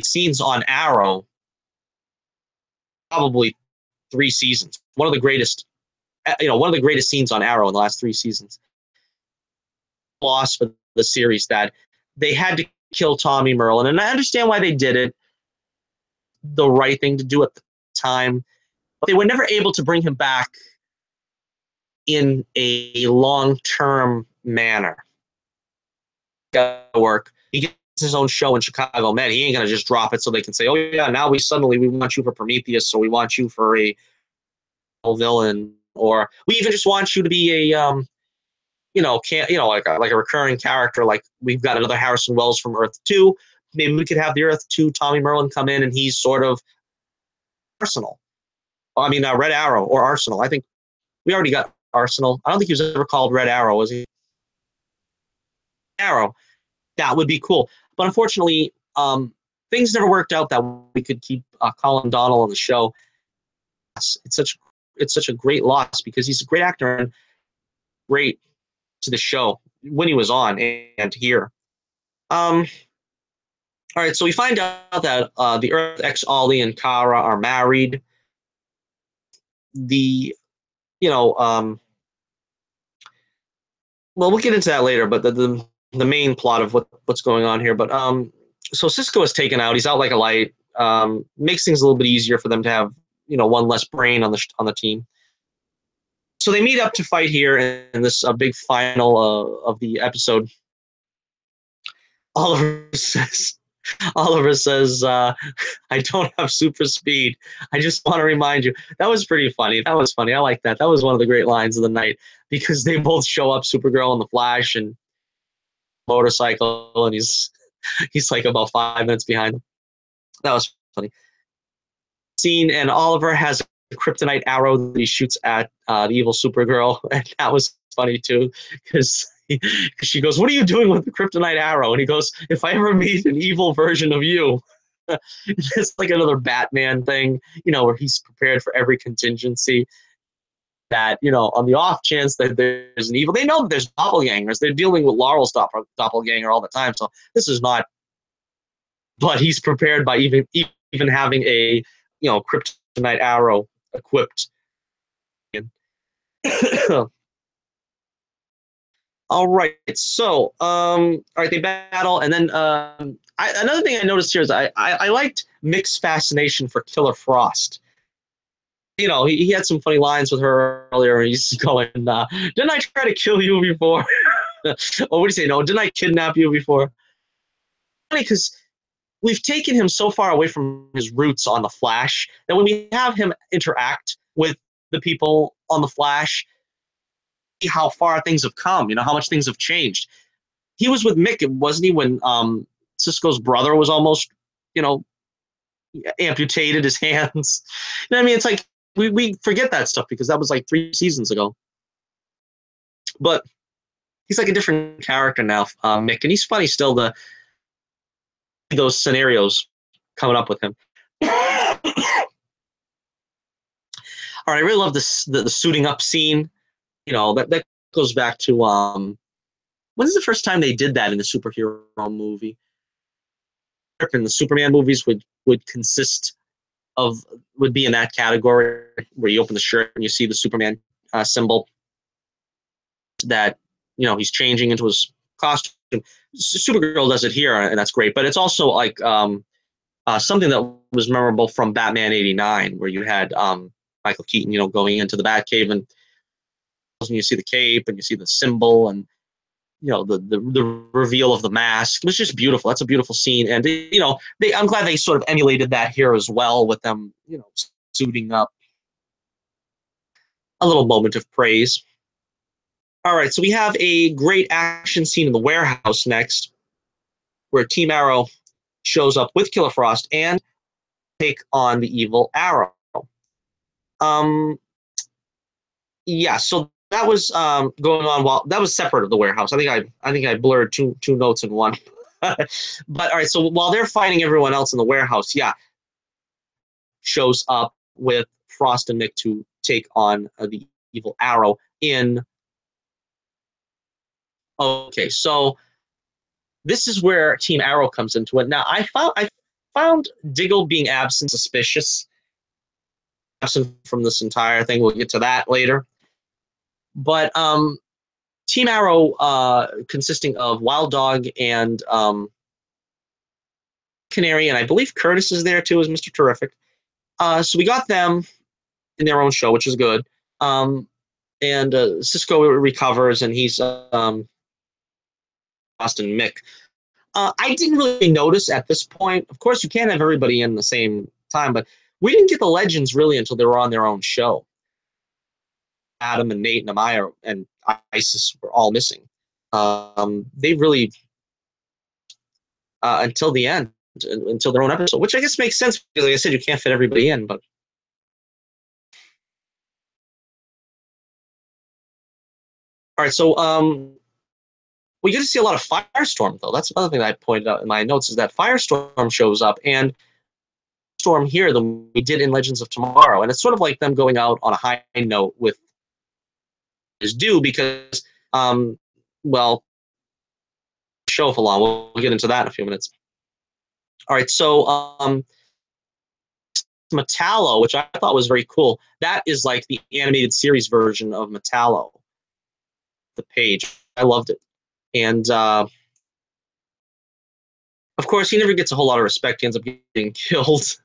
scenes on Arrow, probably 3 seasons. One of the greatest scenes on Arrow in the last 3 seasons. Loss for the series that they had to kill Tommy Merlin, and I understand why they did it. The right thing to do at the time. But they were never able to bring him back in a long-term manner. Got to work. He gets his own show in Chicago Med. He ain't gonna just drop it so they can say, "Oh yeah, now we want you for Prometheus, so we want you for a villain, or we even just want you to be a like a recurring character. Like we've got another Harrison Wells from Earth 2. Maybe we could have the Earth 2 Tommy Merlin come in, and he's sort of Arsenal. Red Arrow or Arsenal. I think we already got Arsenal. I don't think he was ever called Red Arrow, was he? Arrow. That would be cool. But unfortunately, things never worked out that we could keep Colin Donnell on the show. It's such a great loss because he's a great actor and great to the show when he was on and here. All right, so we find out that the Earth X Ollie and Kara are married. Well, we'll get into that later, but the main plot of what's going on here. But so Cisco is taken out. He's out like a light. Makes things a little bit easier for them to have one less brain on the team. So they meet up to fight here in this big final of the episode. Oliver says, Oliver says, I don't have super speed. I just want to remind you. That was pretty funny. That was funny. I like that. That was one of the great lines of the night because they both show up, Supergirl and the Flash, and motorcycle, and he's like about 5 minutes behind them. That was funny. Scene, and Oliver has a kryptonite arrow that he shoots at the evil Supergirl, and that was funny too because she goes, "What are you doing with the kryptonite arrow?" And he goes, "If I ever meet an evil version of you." It's like another Batman thing, where he's prepared for every contingency. That on the off chance that there's an evil, they know that there's doppelgangers. They're dealing with Laurel's doppelganger all the time, so this is not. But he's prepared by even having a kryptonite arrow equipped. All right, so all right, they battle, and then another thing I noticed here is I liked Mick's fascination for Killer Frost. He had some funny lines with her earlier. He's going, "Didn't I try to kill you before?" Or what do you say? No, didn't I kidnap you before? Funny because we've taken him so far away from his roots on the Flash that when we have him interact with the people on the Flash, how far things have come. How much things have changed. He was with Mick, wasn't he, when Cisco's brother was almost, amputated his hands. I mean, it's like we forget that stuff because that was like 3 seasons ago. But he's like a different character now, Mick, and he's funny still to those scenarios coming up with him. All right, I really love this the suiting up scene. That goes back to when's the first time they did that in a superhero movie? In the Superman movies would consist of would be in that category where you open the shirt and you see the Superman symbol that he's changing into his costume. Supergirl does it here, and that's great. But it's also like something that was memorable from Batman '89, where you had Michael Keaton, going into the Batcave, and you see the cape and you see the symbol and the reveal of the mask. It was just beautiful. That's a beautiful scene, and I'm glad they sort of emulated that here as well with them, suiting up. A little moment of praise. All right, so we have a great action scene in the warehouse next, where Team Arrow shows up with Killer Frost and take on the evil Arrow. Yeah, so that was going on while that was separate of the warehouse. I think I blurred two notes in one. But all right, so while they're fighting everyone else in the warehouse, yeah, shows up with Frost and Mick to take on the evil Arrow in. Okay, so this is where Team Arrow comes into it. Now, I found Diggle being absent suspicious, absent from this entire thing. We'll get to that later. But Team Arrow, consisting of Wild Dog and Canary, and I believe Curtis is there too as Mr. Terrific. So we got them in their own show, which is good. And Cisco recovers, and he's Austin Mick. I didn't really notice at this point. Of course, you can't have everybody in the same time, but we didn't get the Legends really until they were on their own show. Adam and Nate and Amaya and Isis were all missing. They really, until the end, until their own episode, which I guess makes sense because, like I said, you can't fit everybody in. But all right, so we get to see a lot of Firestorm, though. That's another thing that I pointed out in my notes is that Firestorm shows up, and Storm here than we did in Legends of Tomorrow, and it's sort of like them going out on a high note with is due because, well, show for long. We'll get into that in a few minutes. All right, so Metallo, which I thought was very cool. That is like the animated series version of Metallo. The page, I loved it, and of course, he never gets a whole lot of respect. He ends up getting killed.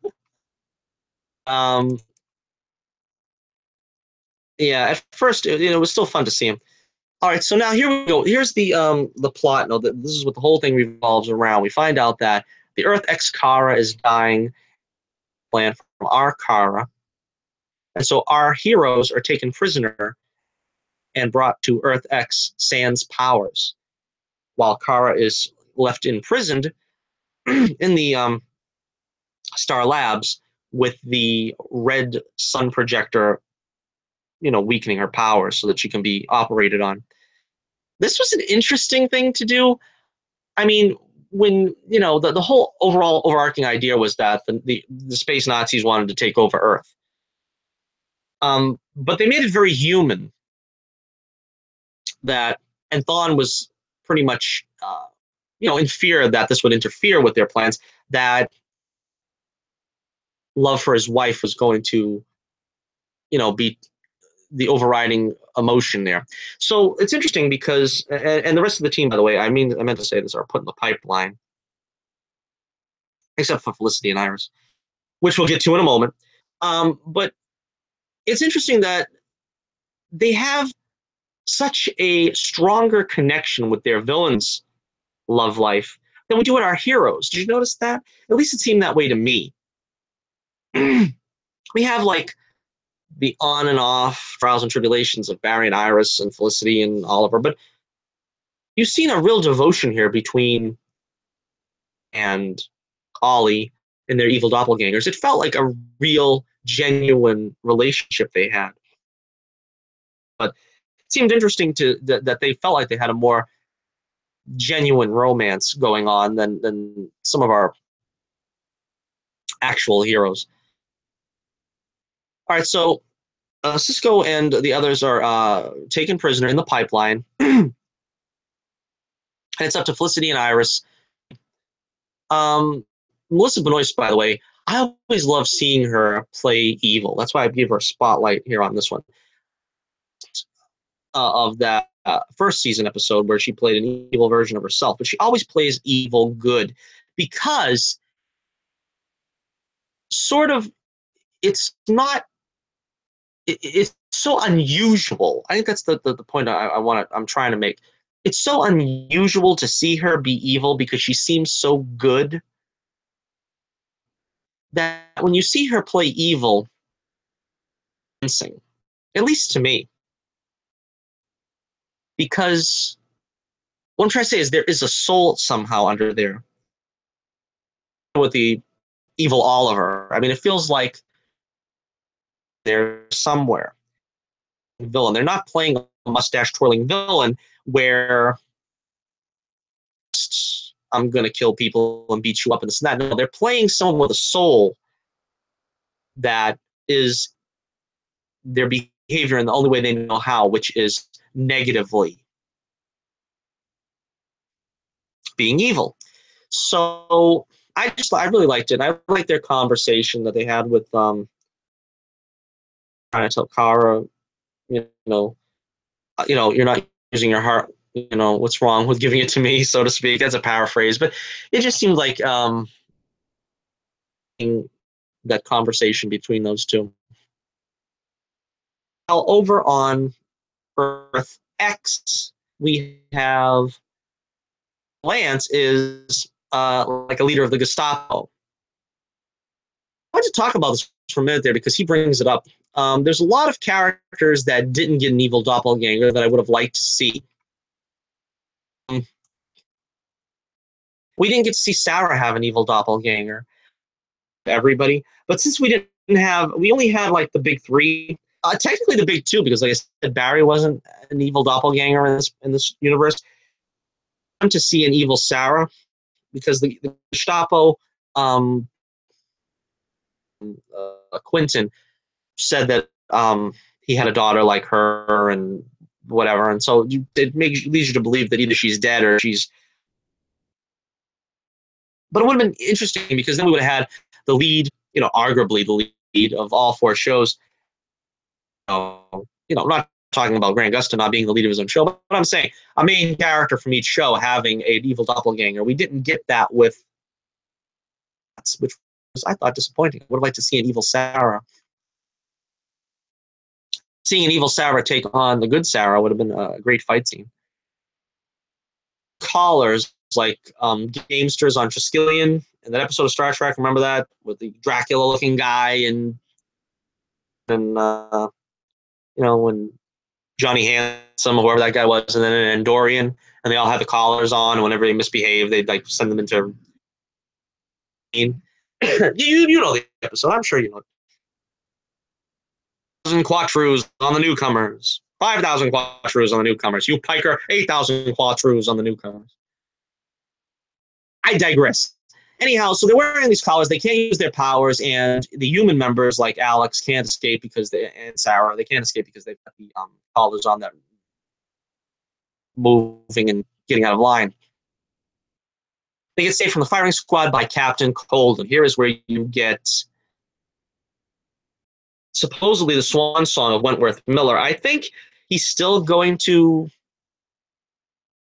Yeah, at first, it was still fun to see him. All right, so now here we go. Here's the plot. No, this is what the whole thing revolves around. We find out that the Earth X Kara is dying, planned from our Kara, and so our heroes are taken prisoner and brought to Earth X sans powers, while Kara is left imprisoned in the Star Labs with the red sun projector, weakening her powers so that she can be operated on. This was an interesting thing to do. I mean, when the whole overall overarching idea was that the space Nazis wanted to take over Earth, but they made it very human. That and Thawne was pretty much in fear that this would interfere with their plans. That love for his wife was going to be the overriding emotion there. So it's interesting because and the rest of the team, by the way, I meant to say this, are put in the pipeline, except for Felicity and Iris, which we'll get to in a moment. But it's interesting that they have such a stronger connection with their villains' love life than we do with our heroes. Did you notice that? At least it seemed that way to me. We have like the on and off trials and tribulations of Barry and Iris and Felicity and Oliver, but you've seen a real devotion here between and Ollie and their evil doppelgangers. It felt like a real, genuine relationship they had. But it seemed interesting that they felt like they had a more genuine romance going on than some of our actual heroes. All right, so Cisco and the others are taken prisoner in the pipeline. And it's up to Felicity and Iris. Melissa Benoist, by the way, I always love seeing her play evil. That's why I gave her a spotlight here on this one. Of that first season episode where she played an evil version of herself. But she always plays evil good because sort of it's not it's so unusual. I think that's the point I'm trying to make. It's so unusual to see her be evil because she seems so good that when you see her play evil, at least to me, because what I'm trying to say is there is a soul somehow under there with the evil Oliver. I mean, it feels like they're somewhere villain. They're not playing a mustache twirling villain where I'm gonna kill people and beat you up and this and that. No, they're playing someone with a soul that is their behavior in the only way they know how, which is negatively being evil. So I really liked it. I liked their conversation that they had with trying to tell Kara, you're not using your heart. What's wrong with giving it to me, so to speak. That's a paraphrase, but it just seemed like that conversation between those two. Now, over on Earth X, we have Lance is like a leader of the Gestapo. I want to talk about this for a minute there because he brings it up. There's a lot of characters that didn't get an evil doppelganger that I would have liked to see. We didn't get to see Sara have an evil doppelganger. Everybody, but since we only had like the big three. Technically, the big two, because like I said, Barry wasn't an evil doppelganger in this universe. I'm to see an evil Sara because the Gestapo, Quentin said that he had a daughter like her and whatever, and so it leads you to believe that either she's dead or she's. But it would have been interesting because then we would have had the lead, arguably the lead of all four shows. I'm not talking about Grant Gustin not being the lead of his own show, but I'm saying a main character from each show having an evil doppelganger. We didn't get that with, which was, I thought, disappointing. I would have liked to see an evil Sara. seeing an evil Sara take on the good Sara would have been a great fight scene. Callers like gamesters on Triskelion in that episode of Star Trek. Remember that with the Dracula-looking guy and when Johnny Handsome, whoever that guy was, and then an Andorian, and they all had the collars on. And whenever they misbehave, they'd like send them into. you know the episode. I'm sure you know. 1,000 quattros on the newcomers. 5,000 quattros on the newcomers. You piker, 8,000 quattros on the newcomers. I digress. Anyhow, so they're wearing these collars. They can't use their powers, and the human members like Alex can't escape and Sara, they can't escape because they've got the collars on that moving and getting out of line. They get saved from the firing squad by Captain Cold, and here is where you get supposedly the swan song of Wentworth Miller. I think he's still going to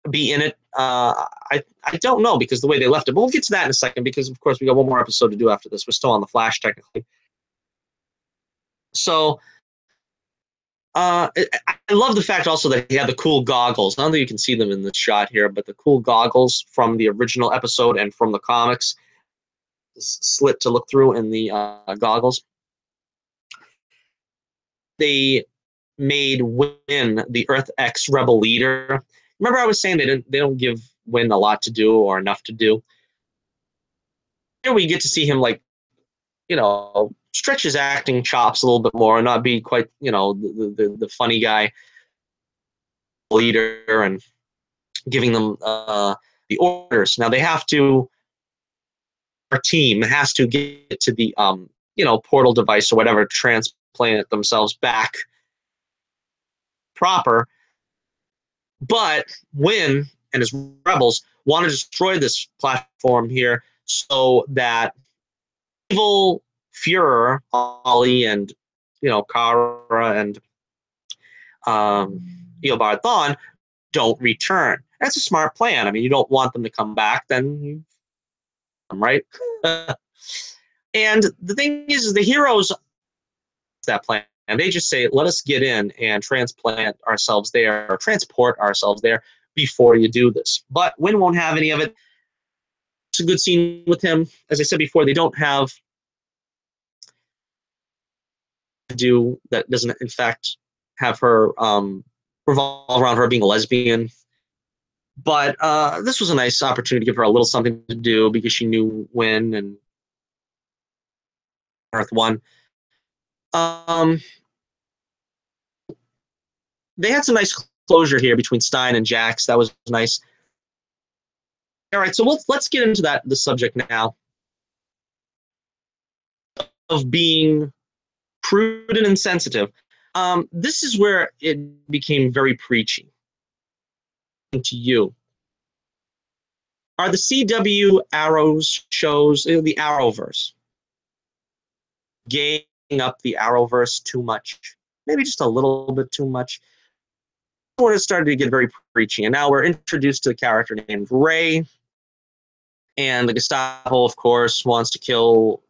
be in it. I don't know because the way they left it, but we'll get to that in a second because, of course, we got one more episode to do after this. We're still on the Flash, technically. So I love the fact also that he had the cool goggles. I don't think you can see them in the shot here, but the cool goggles from the original episode and from the comics. Slit to look through in the goggles. They made Wynn the Earth X rebel leader. Remember I was saying they don't give Wynn a lot to do or enough to do. Here we get to see him stretch his acting chops a little bit more and not be quite, the funny guy leader and giving them the orders. Now they have to, our team has to get to the, portal device or whatever, transplant it themselves back proper. But Wynn and his rebels want to destroy this platform here so that evil Führer, Ollie, and Kara and Eobard Thawne don't return. That's a smart plan. I mean, you don't want them to come back, then right? And the thing is the heroes that plan. And they just say, let us get in and transplant ourselves there or transport ourselves there before you do this. But Wynn won't have any of it. It's a good scene with him. As I said before, they don't have to do that doesn't, in fact, have her revolve around her being a lesbian. But this was a nice opportunity to give her a little something to do because she knew Wynn and Earth One. They had some nice closure here between Stein and Jax. That was nice. All right, so let's get into the subject now of being prudent and sensitive. This is where it became very preachy. To you, are the CW Arrows shows, the Arrowverse, gaying up the Arrowverse too much? Maybe just a little bit too much. Where it started to get very preachy, and now we're introduced to a character named Ray, and the Gestapo, of course, wants to kill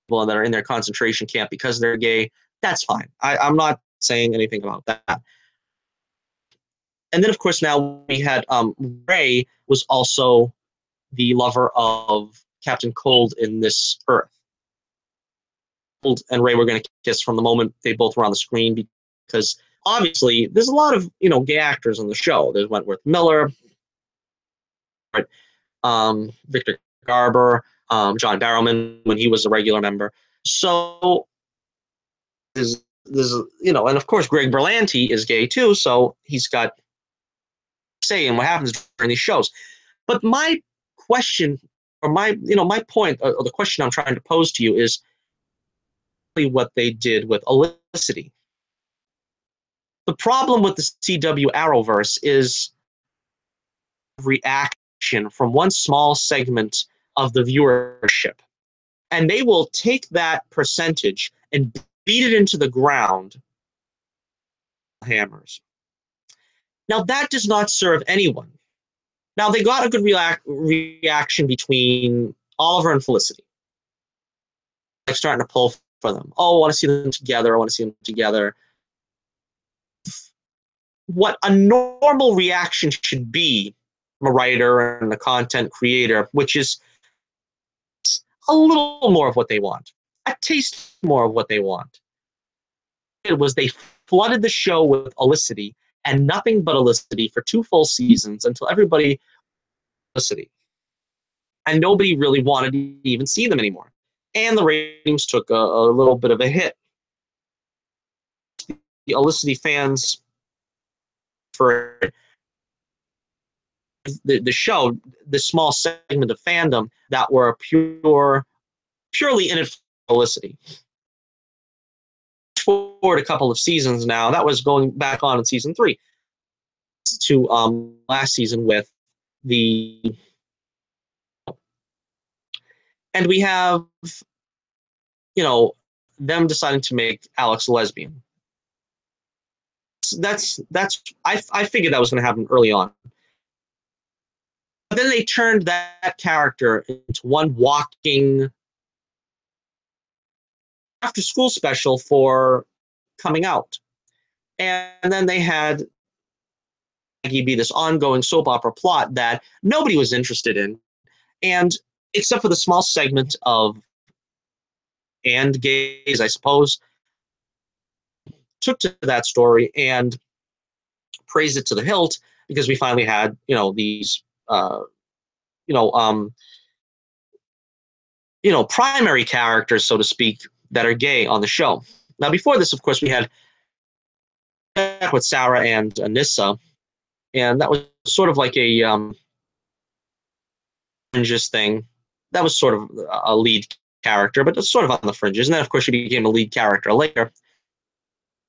people that are in their concentration camp because they're gay. That's fine. I'm not saying anything about that. And then, of course, now we had Ray was also the lover of Captain Cold in this Earth. Cold and Ray were going to kiss from the moment they both were on the screen because obviously there's a lot of gay actors on the show. There's Wentworth Miller, Victor Garber, John Barrowman when he was a regular member. So there's and of course Greg Berlanti is gay too, so he's got say in what happens during these shows. But my question, or my point, or the question I'm trying to pose to you is what they did with Olicity. The problem with the CW Arrowverse is reaction from one small segment of the viewership. And they will take that percentage and beat it into the ground. Hammers. Now, that does not serve anyone. Now, they got a good reaction between Oliver and Felicity. Like starting to pull for them. Oh, I want to see them together. I want to see them together. what a normal reaction should be from a writer and a content creator, which is a little more of what they want, a taste more of what they want. It was they flooded the show with Olicity and nothing but Olicity for 2 full seasons until everybody Olicity. And nobody really wanted to even see them anymore. And the ratings took a little bit of a hit. The Olicity fans for the show, the small segment of fandom that were purely in it for Olicity. Forward a couple of seasons now, that was going back on in season 3 to last season with the, and we have, you know, them deciding to make Alex a lesbian. I figured that was going to happen early on. But then they turned that character into one walking after school special for coming out. And then they had Maggie be this ongoing soap opera plot that nobody was interested in. And except for the small segment of and gays, I suppose, took to that story and praised it to the hilt because we finally had, these, primary characters, so to speak, that are gay on the show. Now, before this, of course, we had with Sara and Anissa, and that was sort of like a fringes thing. That was sort of a lead character, but it's sort of on the fringes. And then, of course, she became a lead character later.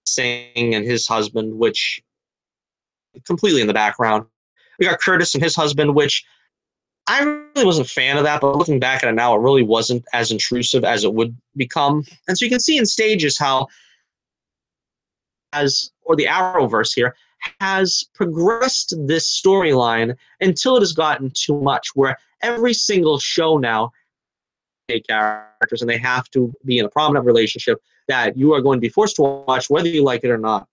Singh and his husband, which completely in the background. We got Curtis and his husband, which I really wasn't a fan of that, but looking back at it now, it really wasn't as intrusive as it would become. And so you can see in stages how the Arrowverse here has progressed this storyline until it has gotten too much, where every single show now take characters and they have to be in a prominent relationship that you are going to be forced to watch whether you like it or not.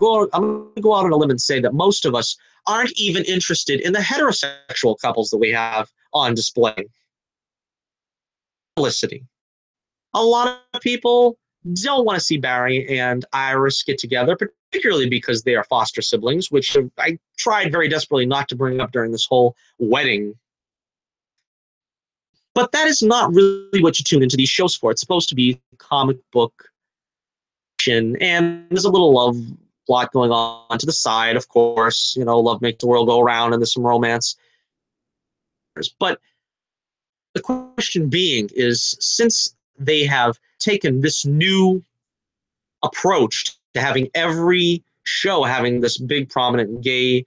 I'm going to go out on a limb and say that most of us aren't even interested in the heterosexual couples that we have on display. Felicity. A lot of people don't want to see Barry and Iris get together, particularly because they are foster siblings, which I tried very desperately not to bring up during this whole wedding. But that is not really what you tune into these shows for. It's supposed to be comic book action, and there's a little love plot going on to the side, of course. Love makes the world go around, and there's some romance. But the question being is, since they have taken this new approach to having every show having this big prominent gay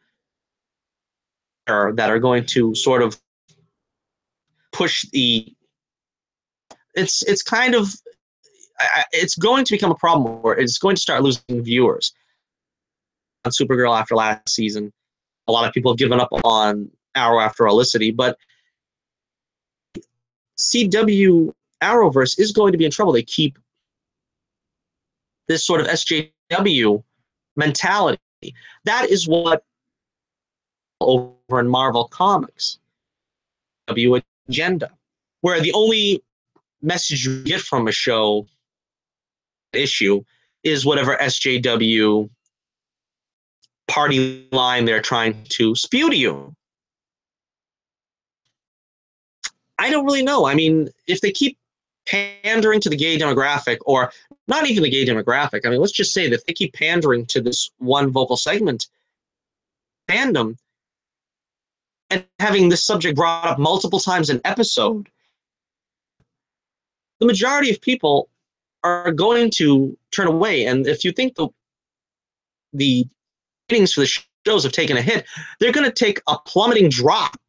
that are going to sort of push it's kind of it's going to become a problem where it's going to start losing viewers. On Supergirl after last season, a lot of people have given up on Arrow after Olicity, but CW Arrowverse is going to be in trouble. They keep this sort of SJW mentality. That is what over in Marvel Comics, W agenda, where the only message you get from a show issue is whatever SJW party line they're trying to spew to you. I don't really know. I mean, if they keep pandering to the gay demographic, or not even the gay demographic, I mean, let's just say that if they keep pandering to this one vocal segment fandom and having this subject brought up multiple times an episode, the majority of people are going to turn away. And if you think the ratings for the shows have taken a hit, they're going to take a plummeting drop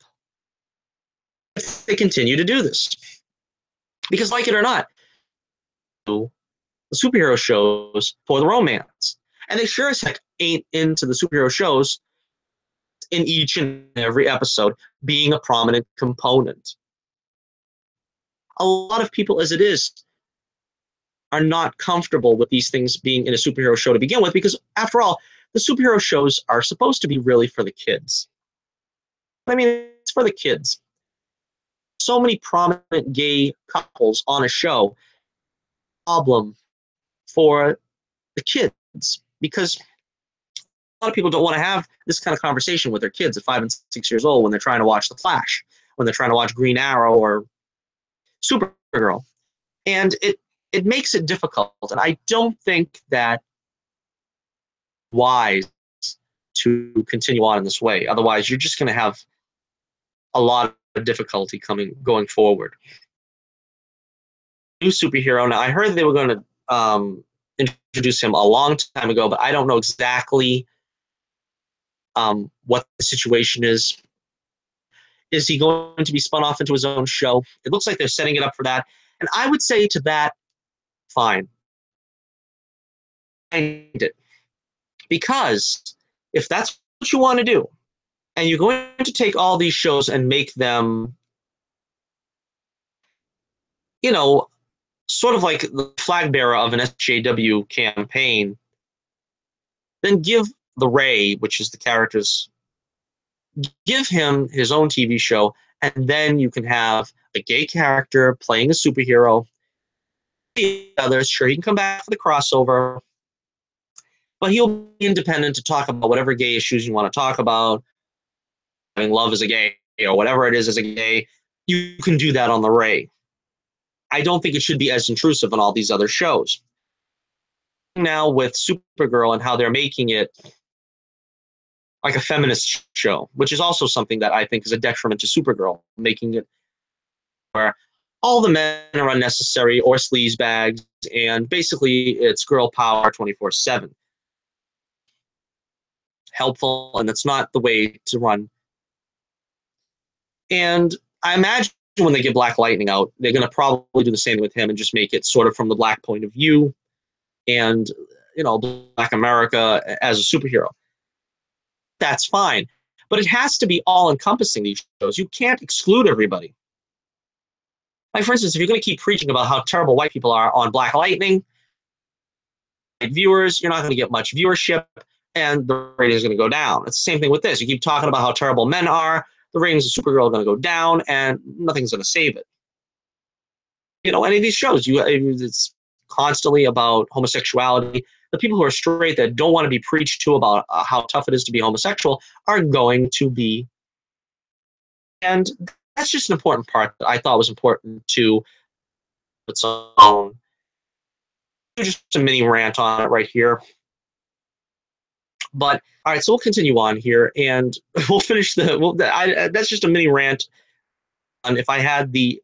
if they continue to do this. Because, like it or not, the superhero shows for the romance. And they sure as heck ain't into the superhero shows in each and every episode being a prominent component. A lot of people, as it is, are not comfortable with these things being in a superhero show to begin with, because after all, the superhero shows are supposed to be really for the kids. I mean, it's for the kids. So many prominent gay couples on a show, problem for the kids, because a lot of people don't want to have this kind of conversation with their kids at 5 and 6 years old when they're trying to watch The Flash, when they're trying to watch Green Arrow or Supergirl. And it makes it difficult. And I don't think that wise to continue on in this way. Otherwise, you're just going to have a lot of difficulty going forward. New superhero. Now, I heard they were going to introduce him a long time ago, but I don't know exactly what the situation is. Is he going to be spun off into his own show? It looks like they're setting it up for that. And I would say to that, fine. Because if that's what you want to do, and you're going to take all these shows and make them, sort of like the flag bearer of an SJW campaign, then give the Ray, which is the character's, give him his own TV show, and then you can have a gay character playing a superhero. The others, sure, he can come back for the crossover, but he'll be independent to talk about whatever gay issues you want to talk about. Having love as a gay, or whatever it is as a gay, you can do that on the Ray. I don't think it should be as intrusive on all these other shows. Now with Supergirl and how they're making it like a feminist show, which is also something that I think is a detriment to Supergirl, making it where all the men are unnecessary or sleazebags, and basically it's girl power 24/7. Helpful, and that's not the way to run. And I imagine when they get Black Lightning out, they're going to probably do the same with him and just make it sort of from the black point of view, and Black America as a superhero. That's fine, but it has to be all-encompassing, these shows. You can't exclude everybody. Like, for instance, if you're going to keep preaching about how terrible white people are on Black Lightning, viewers, you're not going to get much viewership, and the rating is going to go down. It's the same thing with this. You keep talking about how terrible men are, the ratings of Supergirl are going to go down, and nothing's going to save it. Any of these shows, it's constantly about homosexuality. The people who are straight that don't want to be preached to about how tough it is to be homosexual are going to be. And that's just an important part that I thought was important to its own. Just a mini rant on it right here. But all right, so we'll continue on here, and we'll finish that's just a mini rant on if I had the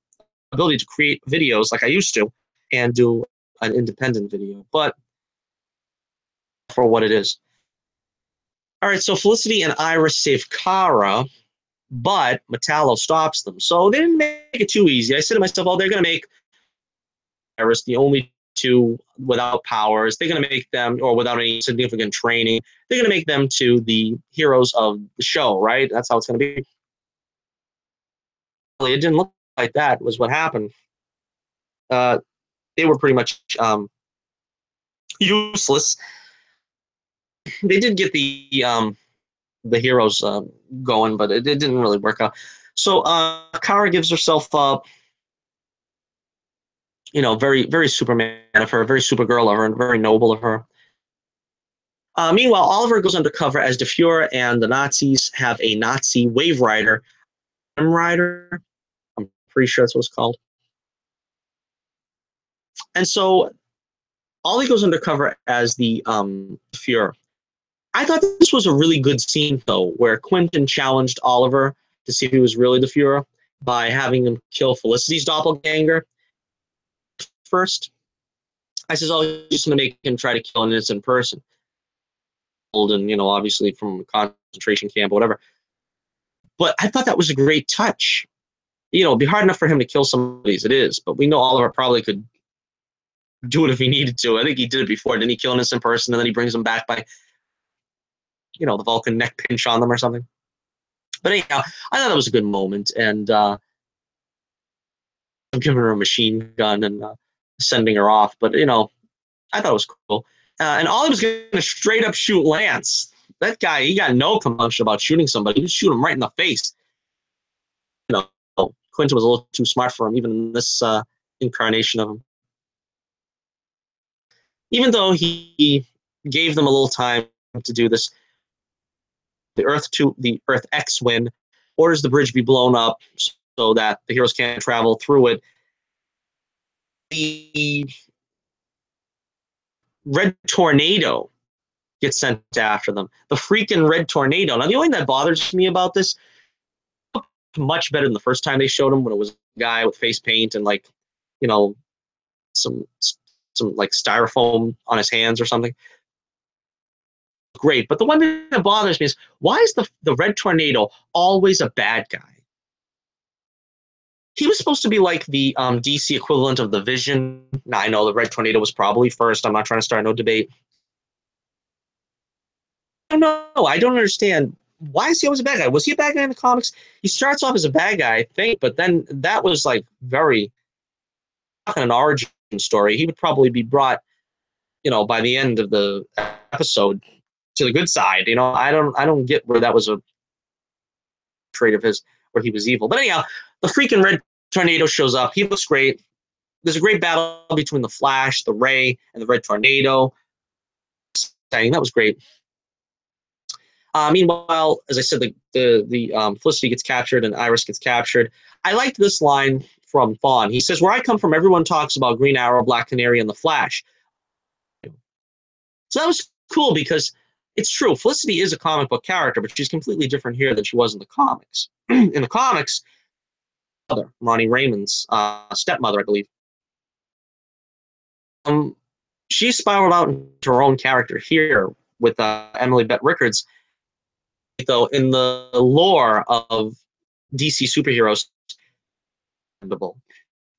ability to create videos like I used to and do an independent video, but for what it is. All right, so Felicity and Iris save Kara, but Metallo stops them. So they didn't make it too easy. I said to myself, oh, they're going to make Iris the only two without powers. They're going to make them, or without any significant training, they're going to make them to the heroes of the show, right? That's how it's going to be. It didn't look like that was what happened. They were pretty much useless. They did get the heroes going, but it didn't really work out. So Kara gives herself up. Very, very Superman of her, very Supergirl of her, and very noble of her. Meanwhile, Oliver goes undercover as the Fuhrer and the Nazis have a Nazi wave rider. Rider, I'm pretty sure that's what it's called. And so Ollie goes undercover as the Fuhrer. I thought this was a really good scene, though, where Quentin challenged Oliver to see if he was really the Fuhrer by having him kill Felicity's doppelganger first. I says, oh, he's just going to make him try to kill an innocent person. And, obviously from a concentration camp or whatever. But I thought that was a great touch. It'd be hard enough for him to kill somebody as it is, but we know Oliver probably could do it if he needed to. I think he did it before. Didn't he kill an innocent person and then he brings them back by, the Vulcan neck pinch on them or something? But anyhow, I thought that was a good moment. And I'm giving her a machine gun and sending her off. But, you know, I thought it was cool. And Ollie was going to straight up shoot Lance. That guy, he got no compunction about shooting somebody. He would shoot him right in the face. You know, Quinton was a little too smart for him, even in this incarnation of him. Even though he gave them a little time to do this, the Earth X win orders the bridge be blown up so that the heroes can't travel through it. The red tornado gets sent after them. The freaking red tornado. Now, the only thing that bothers me about this, much better than the first time they showed him when it was a guy with face paint and, like, you know, some like styrofoam on his hands or something. Great. But the one thing that bothers me is, why is the red tornado always a bad guy? He was supposed to be like the DC equivalent of the Vision. Now, I know the red tornado was probably first. I'm not trying to start no debate. I don't know. I don't understand. Why is he always a bad guy? Was he a bad guy in the comics? He starts off as a bad guy, I think, but then that was like very an origin story. He would probably be brought, you know, by the end of the episode to the good side. You know, I don't get where that was a trait of his where he was evil. But anyhow, the freaking red tornado shows up. He looks great. There's a great battle between the Flash, the Ray, and the red tornado. That was great. Meanwhile, as I said, the Felicity gets captured and Iris gets captured. I liked this line from Thawne. He says, "Where I come from, everyone talks about Green Arrow, Black Canary, and the Flash." So that was cool because it's true. Felicity is a comic book character, but she's completely different here than she was in the comics. In the comics, Ronnie Raymond's stepmother, I believe, she spiraled out into her own character here with Emily Bett Rickards. Though in the lore of DC superheroes,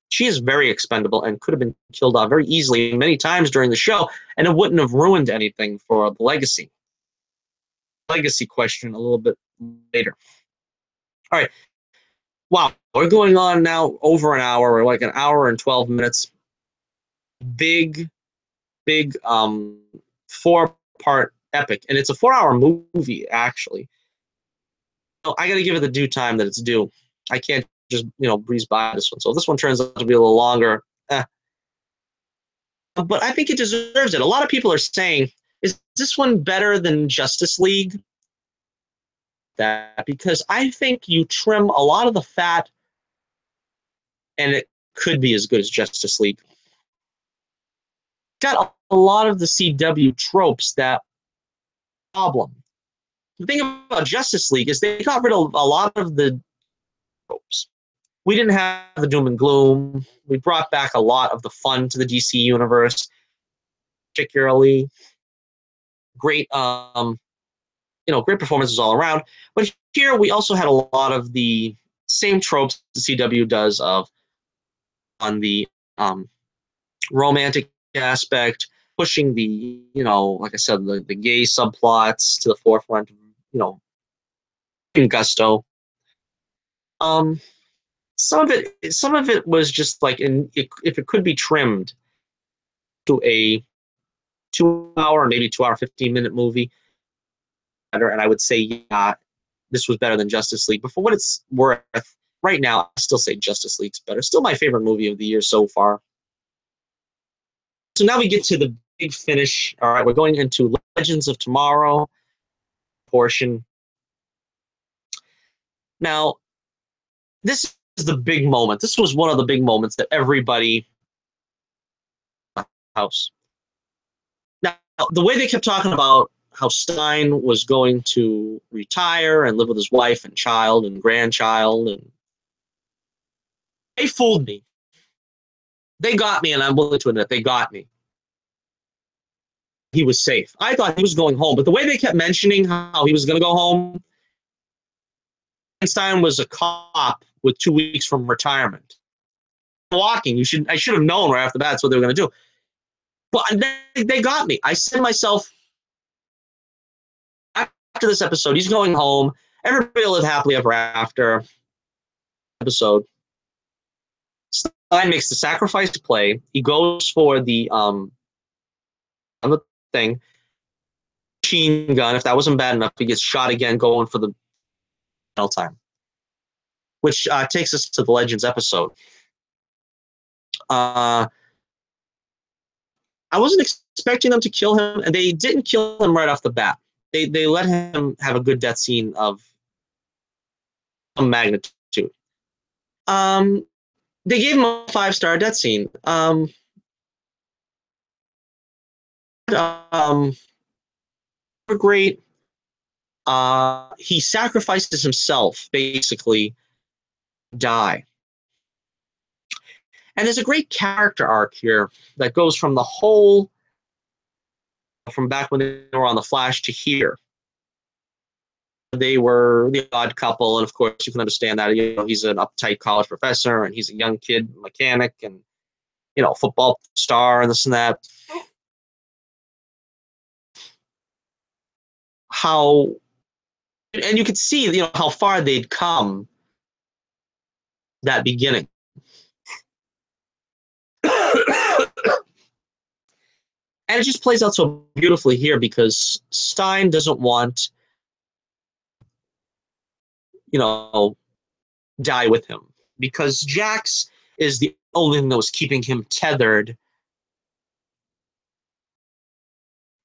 she is very expendable and could have been killed off very easily many times during the show, and it wouldn't have ruined anything for the legacy. Legacy question a little bit later. All right. Wow, we're going on now over an hour, or like an hour and 12 minutes. Big 4-part epic, and it's a 4-hour movie actually. So I got to give it the due time that it's due. I can't just breeze by this one. So if this one turns out to be a little longer, but I think it deserves it. A lot of people are saying, is this one better than Justice League? That because I think you trim a lot of the fat, and it could be as good as Justice League. Got a lot of the CW tropes that problem. The thing about Justice League is they got rid of a lot of the tropes. We didn't have the doom and gloom. We brought back a lot of the fun to the DC universe, particularly great, great performances all around. But here we also had a lot of the same tropes the CW does on the romantic aspect, pushing the, like I said, the gay subplots to the forefront, in gusto. Some of it was just like, if it could be trimmed to a 2-hour, maybe 2-hour, 15-minute movie, better. And I would say, yeah, this was better than Justice League. But for what it's worth, right now, I still say Justice League's better. Still my favorite movie of the year so far. So now we get to the big finish. All right, we're going into Legends of Tomorrow portion. Now, this is the big moment. This was one of the big moments that everybody house. Now, the way they kept talking about how Stein was going to retire and live with his wife and child and grandchild, and they fooled me. They got me, and I'm willing to admit they got me. He was safe. I thought he was going home, but the way they kept mentioning how he was going to go home, Stein was a cop with 2 weeks from retirement. Walking, I should have known right off the bat that's what they were going to do. But they got me. I said to myself, after this episode, he's going home. Everybody will live happily ever after. Episode. Stein makes the sacrifice play. He goes for the thing, machine gun. If that wasn't bad enough, he gets shot again, going for the final time, which takes us to the Legends episode. I wasn't expecting them to kill him, and they didn't kill him right off the bat. They let him have a good death scene of some magnitude. They gave him a 5-star death scene. Great. He sacrifices himself, basically, die. And there's a great character arc here that goes from the whole, from back when they were on The Flash to here. They were the odd couple, and of course you can understand that. You know, he's an uptight college professor, and he's a young kid mechanic, and you know, football star, and this and that. How, and you could see, you know, how far they'd come that beginning. And it just plays out so beautifully here because Stein doesn't want, you know, die with him, because Jax is the only thing that was keeping him tethered.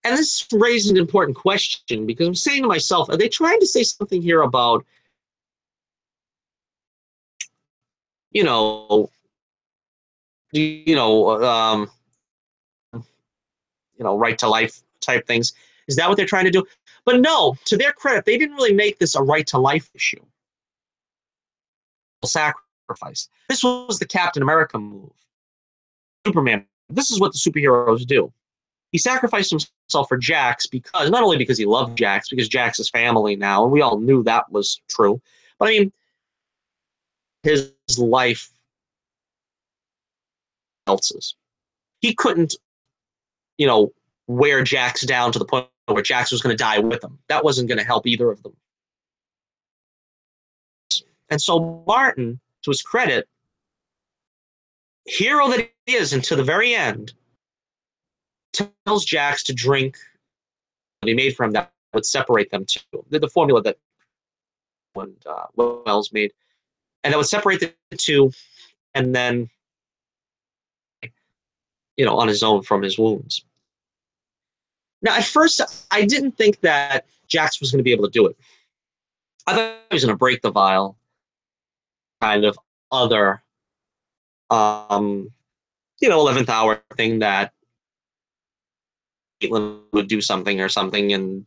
And this raises an important question, because I'm saying to myself, are they trying to say something here about, you know, right to life type things? Is that what they're trying to do? But no, to their credit, they didn't really make this a right to life issue. Sacrifice. This was the Captain America move. Superman. This is what the superheroes do. He sacrificed himself for Jax because, not only because he loved Jax, because Jax is family now, and we all knew that was true. But I mean, his life else's. He couldn't, you know, wear Jax down to the point where Jax was going to die with him. That wasn't going to help either of them. And so Martin, to his credit, hero that he is, and to the very end, tells Jax to drink what he made for him that would separate them two. The formula that Wells made. And that would separate the two, and then, you know, on his own from his wounds. Now, at first, I didn't think that Jax was going to be able to do it. I thought he was going to break the vial, kind of other, 11th hour thing that Caitlin would do something or something.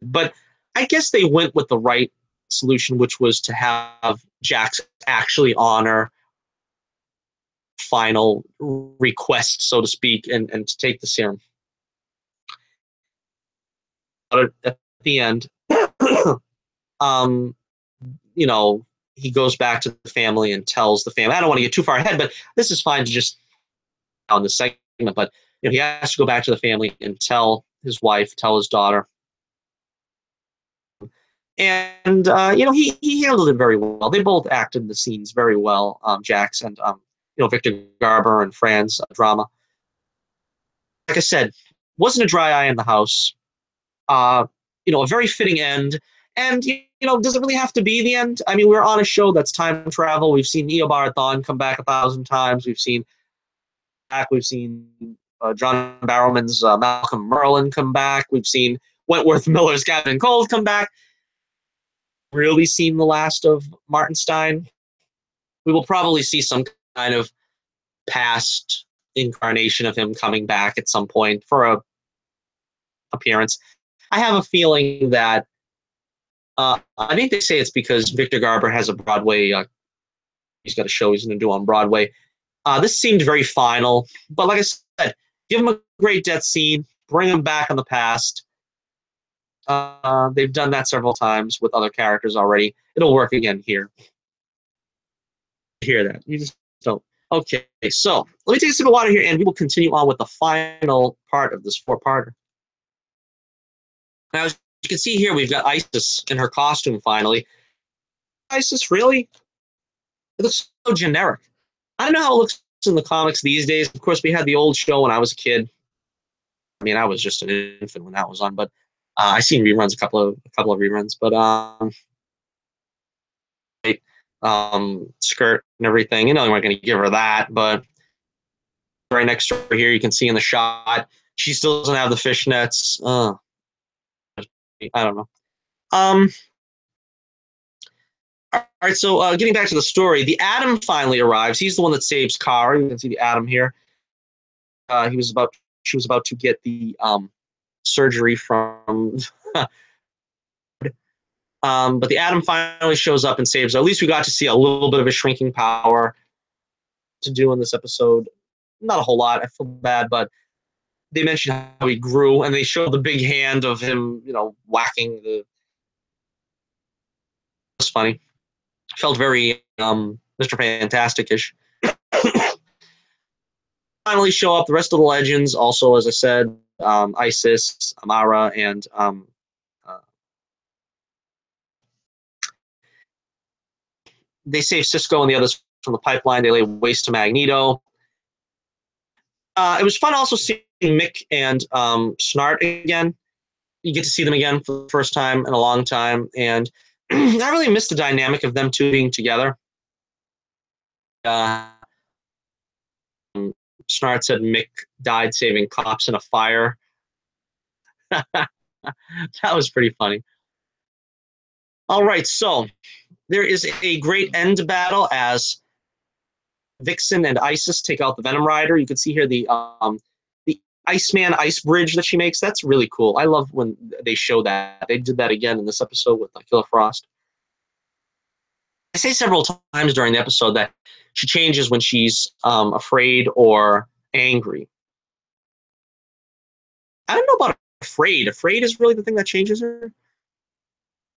But I guess they went with the right solution, which was to have Jax actually honor final request, so to speak, and to take the serum. But at the end, he goes back to the family and tells the family. I don't want to get too far ahead, but this is fine to just on the segment. But he has to go back to the family and tell his wife, tell his daughter. And he handled it very well. They both acted the scenes very well. Jax and Victor Garber and Fran's drama. Like I said, wasn't a dry eye in the house. A very fitting end. And does it really have to be the end? I mean, we're on a show that's time travel. We've seen Eobard Thawne come back 1,000 times. We've seen John Barrowman's Malcolm Merlin come back. We've seen Wentworth Miller's Captain Cold come back. Really seen the last of Martin Stein. We will probably see some kind of past incarnation of him coming back at some point for a appearance. I have a feeling that I think they say it's because Victor Garber has a Broadway. He's got a show he's going to do on Broadway. This seemed very final, but like I said, give him a great death scene, bring him back in the past. They've done that several times with other characters already. It'll work again here. Hear that? You just don't. Okay, so let me take a sip of water here, and we will continue on with the final part of this 4-parter. Now, as you can see here, we've got Isis in her costume finally. Isis, really? It looks so generic. I don't know how it looks in the comics these days. Of course, we had the old show when I was a kid. I mean, I was just an infant when that was on, but I seen reruns, a couple of reruns. But skirt and everything. You know, we're going to give her that, but right next to her here, you can see in the shot, she still doesn't have the fishnets. I don't know. All right, so getting back to the story, the Atom finally arrives. He's the one that saves Kara. You can see the Atom here. She was about to get the surgery from, but the Atom finally shows up and saves her. At least we got to see a little bit of his shrinking power to do in this episode. Not a whole lot. I feel bad, but they mentioned how he grew, and they showed the big hand of him, whacking the. It was funny. Felt very Mr. Fantastic-ish. Finally show up the rest of the legends. Also, as I said, Isis, Amara, and they save Cisco and the others from the pipeline. They lay waste to Magneto. It was fun also seeing Mick and Snart again. You get to see them again for the first time in a long time, and I really missed the dynamic of them two being together. Snart said Mick died saving cops in a fire. That was pretty funny. All right, so there is a great end battle as Vixen and Isis take out the Venom Rider. You can see here the Iceman ice bridge that she makes. That's really cool. I love when they show that. They did that again in this episode with Killer Frost. I say several times during the episode that she changes when she's afraid or angry. I don't know about afraid. Afraid is really the thing that changes her.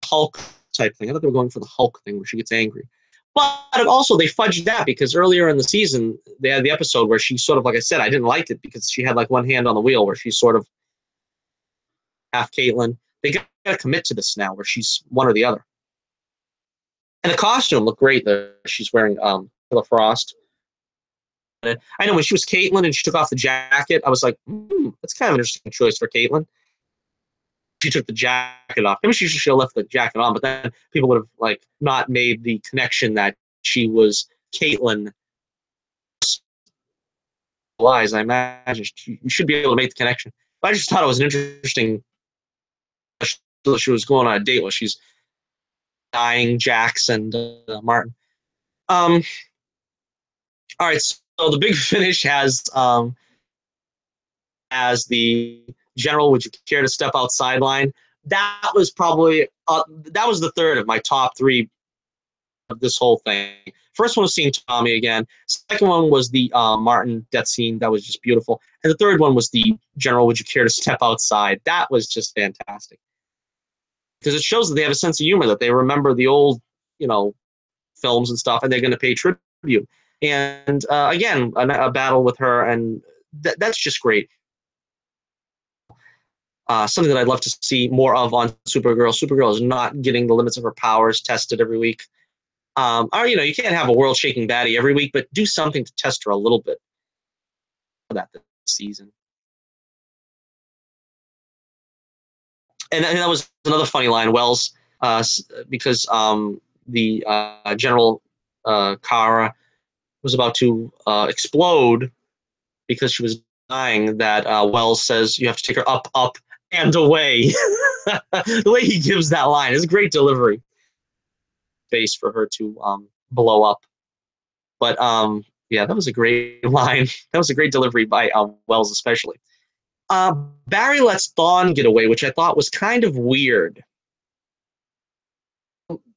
Hulk type thing. I thought they were going for the Hulk thing where she gets angry. But also they fudged that because earlier in the season they had the episode where she sort of, like I said, I didn't like it because she had like one hand on the wheel where she's sort of half Caitlin. They got to commit to this now where she's one or the other. And the costume looked great that she's wearing Killer Frost. I know when she was Caitlin and she took off the jacket, I was like, that's kind of an interesting choice for Caitlin. She took the jacket off. Maybe she should have left the jacket on, but then people would have like not made the connection that she was Caitlin. Lies, I imagine you should be able to make the connection. But I just thought it was an interesting. She was going on a date while she's dying Jax and Martin. All right, so the big finish has as the general. Would you care to step outside line? That was probably that was the third of my top three of this whole thing. First one was seeing Tommy again. Second one was the Martin death scene. That was just beautiful. And the third one was the general. Would you care to step outside? That was just fantastic because it shows that they have a sense of humor, that they remember the old, films and stuff, and they're going to pay tribute. And again, a battle with her, and that's just great. Something that I'd love to see more of on Supergirl. Supergirl is not getting the limits of her powers tested every week. Or, you can't have a world-shaking baddie every week, but do something to test her a little bit for that this season. And that was another funny line, Wells, because the General Kara was about to explode because she was dying, that Wells says you have to take her up, up, and away. The way he gives that line is a great delivery. Space for her to blow up. But yeah, that was a great line. That was a great delivery by Wells, especially. Barry lets Dawn get away, which I thought was kind of weird,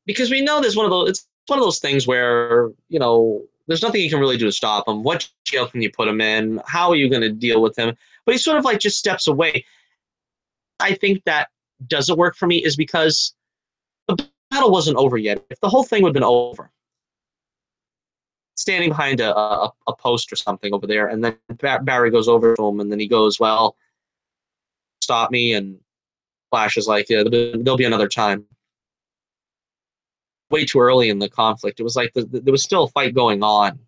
because we know there's it's one of those things where there's nothing you can really do to stop him. What jail can you put him in? How are you going to deal with him? But he sort of like just steps away. I think that doesn't work for me is because the battle wasn't over yet. If the whole thing would have been over, standing behind a post or something over there, and then Barry goes over to him, and then he goes, well, stop me, and Flash is like, yeah, there'll be another time. Way too early in the conflict. It was like there was still a fight going on.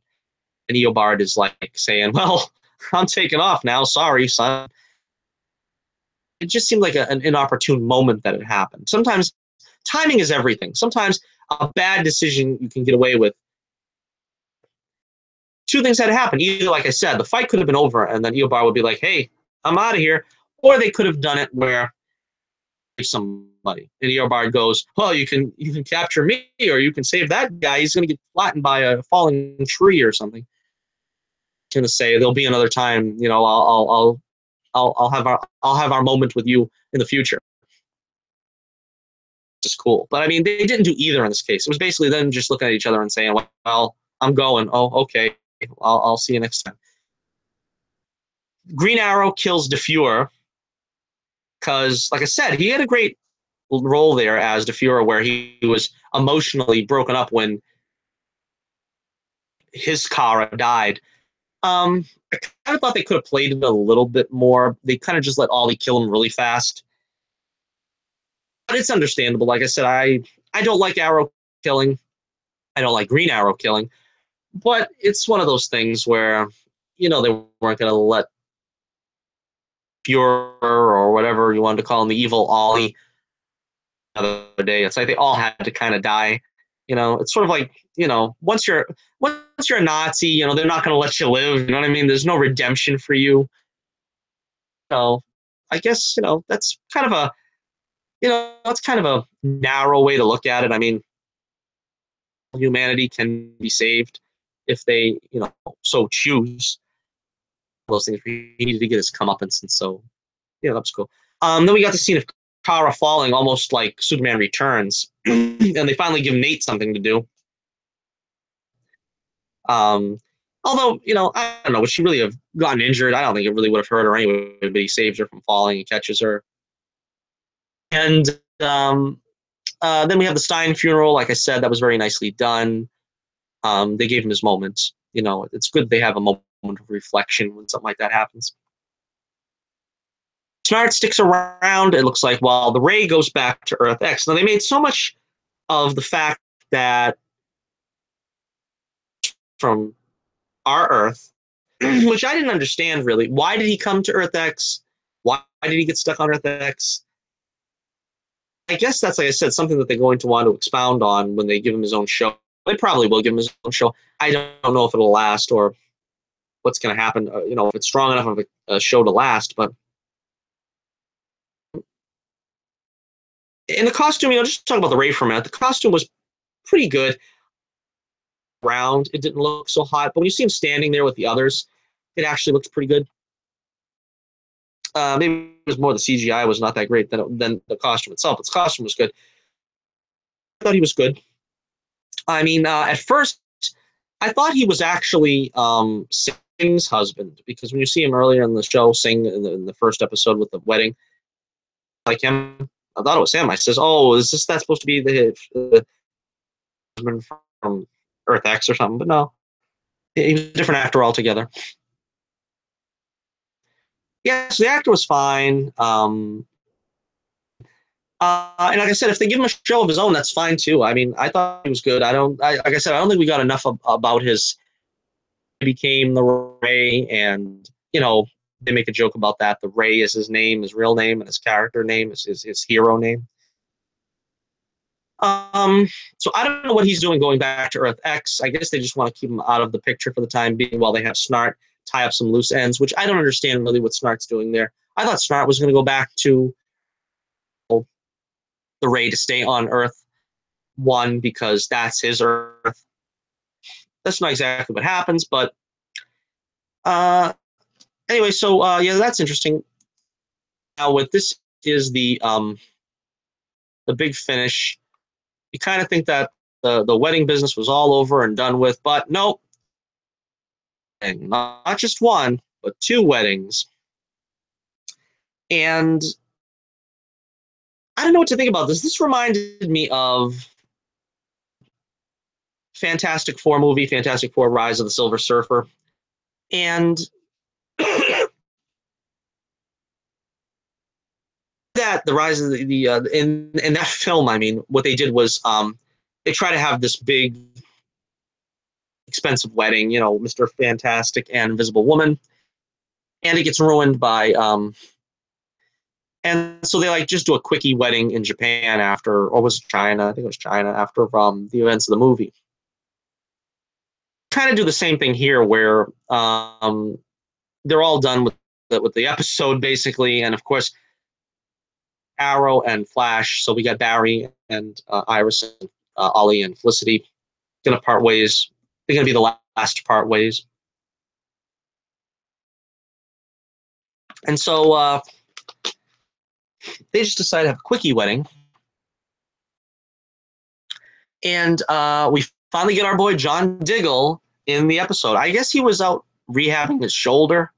And Eobard is like saying, well, I'm taking off now. Sorry, son. It just seemed like an inopportune moment that it happened. Sometimes timing is everything. Sometimes a bad decision you can get away with. Two things had to happen. Either, like I said, the fight could have been over, and then Eobard would be like, hey, I'm out of here. Or they could have done it where somebody. And Eobard goes, well, you can capture me, or you can save that guy. He's going to get flattened by a falling tree or something. Going to say there'll be another time. You know, I'll have our moment with you in the future. Just cool. But I mean, they didn't do either in this case. It was basically them just looking at each other and saying, well, I'm going. Oh, okay. I'll see you next time. Green Arrow kills DeFuhrer because, like I said, he had a great role there as DeFuhrer, where he was emotionally broken up when his Kara died. I kind of thought they could have played it a little bit more. They kind of just let Ollie kill him really fast. But it's understandable. Like I said, I don't like Arrow killing. I don't like Green Arrow killing. But it's one of those things where, you know, they weren't going to let Führer or whatever you wanted to call him, the evil Ollie, the other day. It's like they all had to kind of die. You know, it's sort of like, you know, once you're a Nazi, you know, they're not going to let you live. You know what I mean? There's no redemption for you. So I guess, you know, that's kind of a, you know, that's kind of a narrow way to look at it. I mean, humanity can be saved if they, you know, so choose. Those things he needed to get his comeuppance, and so, yeah, that was cool. Then we got the scene of Kara falling, almost like Superman Returns, and they finally give Nate something to do. Although, you know, I don't know, would she really have gotten injured? I don't think it really would have hurt her anyway, but he saves her from falling and catches her. And then we have the Stein funeral. Like I said, that was very nicely done. They gave him his moment. You know, it's good they have a moment of reflection when something like that happens. Snart sticks around. It looks like while the Ray goes back to Earth X. Now, they made so much of the fact that from our Earth, which I didn't understand really. Why did he come to Earth X? Why did he get stuck on Earth X? I guess that's, like I said, something that they're going to want to expound on when they give him his own show. They probably will give him his own show. I don't know if it'll last or what's going to happen. You know, if it's strong enough of a show to last. But in the costume, you know, just talk about the Ray for a minute. The costume was pretty good. Round, it didn't look so hot, but when you see him standing there with the others, it actually looks pretty good. Maybe it was more the CGI was not that great than the costume itself. Its costume was good. I thought he was good. I mean, at first, I thought he was actually Sing's husband, because when you see him earlier in the show, Sing in the first episode with the wedding, like him, I thought it was him. I says, "Oh, is that supposed to be the husband from Earth X or something?" But no, he was a different actor altogether. Yes, the actor was fine. And like I said, if they give him a show of his own, that's fine too. I mean, I thought he was good. Like I said, I don't think we got enough about his became the Ray, and you know, they make a joke about that. The Ray is his name, his real name, and his character name is his hero name. So I don't know what he's doing going back to Earth X. I guess they just want to keep him out of the picture for the time being while they have Snart tie up some loose ends, which I don't understand really what Snart's doing there. I thought Snart was going to go back to the Ray to stay on Earth 1 because that's his Earth. That's not exactly what happens, but anyway, so yeah, that's interesting. Now, what this is the big finish. You kind of think that the wedding business was all over and done with, but nope. And not just one, but 2 weddings. And I don't know what to think about this. This reminded me of Fantastic Four movie, Fantastic Four: Rise of the Silver Surfer. And that the rise of the in that film, I mean, what they did was they try to have this big expensive wedding, you know, Mr. Fantastic and Invisible Woman. And it gets ruined by and so they like just do a quickie wedding in Japan after, or was it China? I think it was China after the events of the movie. Kind of do the same thing here, where they're all done with the episode basically, and of course Arrow and Flash. So we got Barry and Iris and Ollie and Felicity gonna part ways. They're gonna be the last to part ways, and so they just decided to have a quickie wedding. And we finally get our boy John Diggle in the episode. I guess he was out rehabbing his shoulder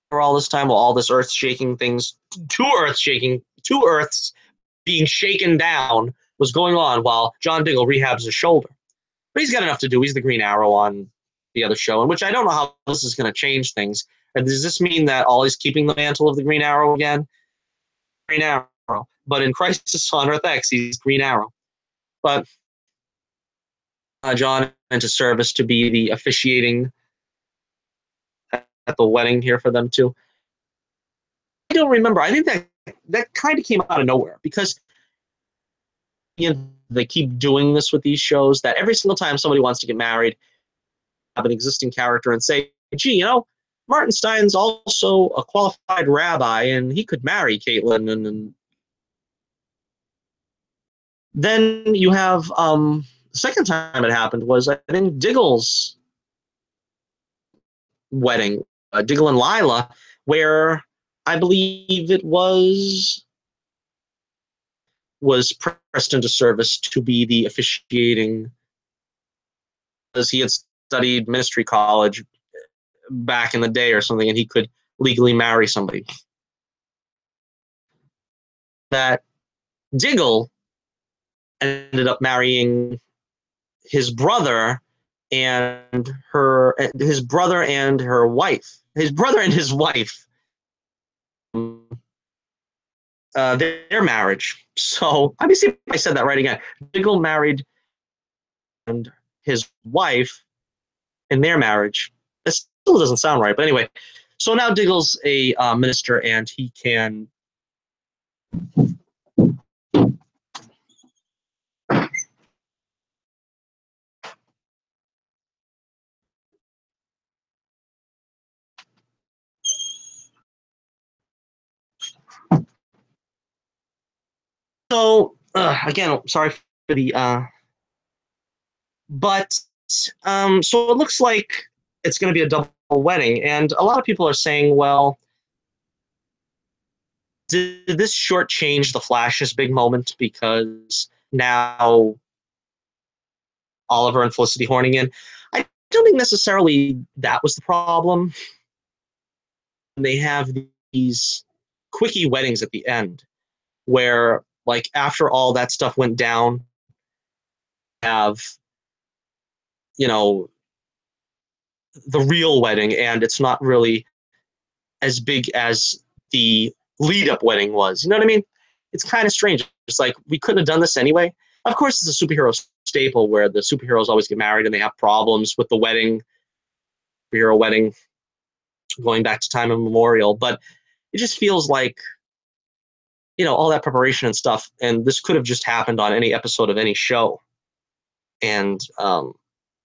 for all this time, while all this earth shaking things, two earths being shaken down was going on while John Diggle rehabs his shoulder. But he's got enough to do. He's the Green Arrow on the other show, in which I don't know how this is going to change things. Does this mean that Ollie's keeping the mantle of the Green Arrow again? Green Arrow. But in Crisis on Earth X, he's Green Arrow. But John into service to be the officiating at the wedding here for them too. I don't remember. I think that kind of came out of nowhere, because they keep doing this with these shows, that every single time somebody wants to get married, have an existing character and say, gee, you know, Martin Stein's also a qualified rabbi and he could marry Caitlin. And then you have the second time it happened was, I think, Diggle's wedding, Diggle and Lila, where I believe it was pressed into service to be the officiating, because he had studied ministry college back in the day or something, and he could legally marry somebody. That Diggle ended up marrying his brother and his brother and his wife, their marriage. So let me see if I said that right again. Diggle married and his wife in their marriage. This still doesn't sound right, but anyway. So now Diggle's a minister, and he can again, sorry for the but so it looks like it's going to be a double wedding, and a lot of people are saying, well, did this shortchange the Flash's big moment, because now Oliver and Felicity horning in? I don't think necessarily that was the problem. They have these quickie weddings at the end, where, like, after all that stuff went down, have, you know, the real wedding, and it's not really as big as the lead up wedding was. You know what I mean? It's kind of strange. It's like, we couldn't have done this anyway. Of course, it's a superhero staple where the superheroes always get married and they have problems with the wedding, superhero wedding, going back to time immemorial. But it just feels like, you know, all that preparation and stuff, and this could have just happened on any episode of any show. And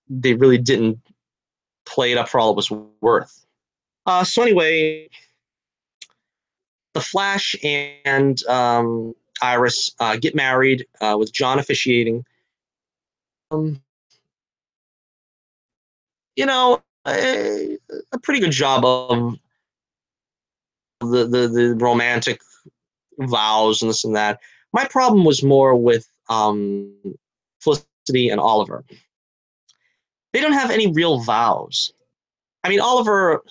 they really didn't play it up for all it was worth. So anyway, the Flash and Iris get married with John officiating. You know, a pretty good job of the romantic vows and this and that. My problem was more with Felicity and Oliver. They don't have any real vows. I mean, Oliver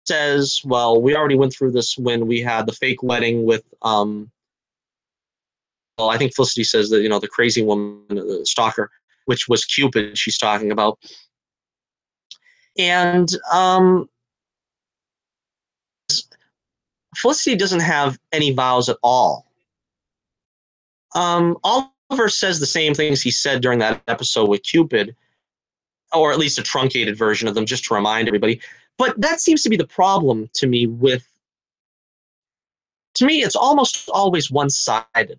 says, well, we already went through this when we had the fake wedding with well, I think Felicity says that, you know, the crazy woman, the stalker, which was Cupid she's talking about. And Felicity doesn't have any vows at all. Oliver says the same things he said during that episode with Cupid. or at least a truncated version of them, just to remind everybody. But that seems to be the problem to me with. To me, it's almost always one-sided.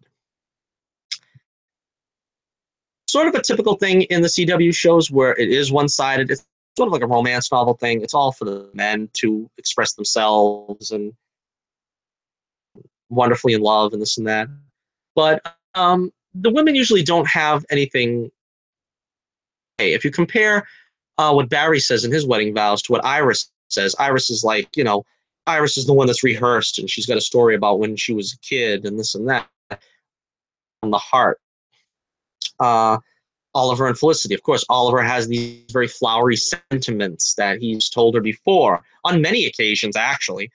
Sort of a typical thing in the CW shows where it is one-sided. It's sort of like a romance novel thing. It's all for the men to express themselves and wonderfully in love and this and that. But the women usually don't have anything. Hey, if you compare what Barry says in his wedding vows to what Iris says, Iris is like, Iris is the one that's rehearsed and she's got a story about when she was a kid and this and that from the heart. Oliver and Felicity. Of course, Oliver has these very flowery sentiments that he's told her before, on many occasions, actually,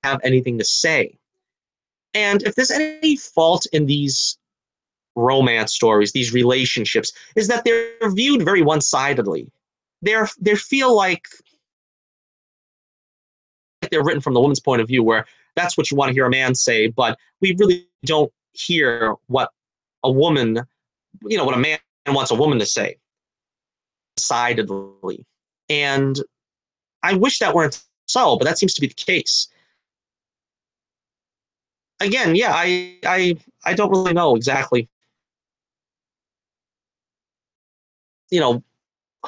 have anything to say. And if there's any fault in these romance stories, these relationships, is that they're viewed very one-sidedly. They feel like they're written from the woman's point of view, where that's what you want to hear a man say, but we really don't hear what a woman, what a man wants a woman to say, decidedly. And I wish that weren't so, but that seems to be the case. Again, yeah, I don't really know exactly,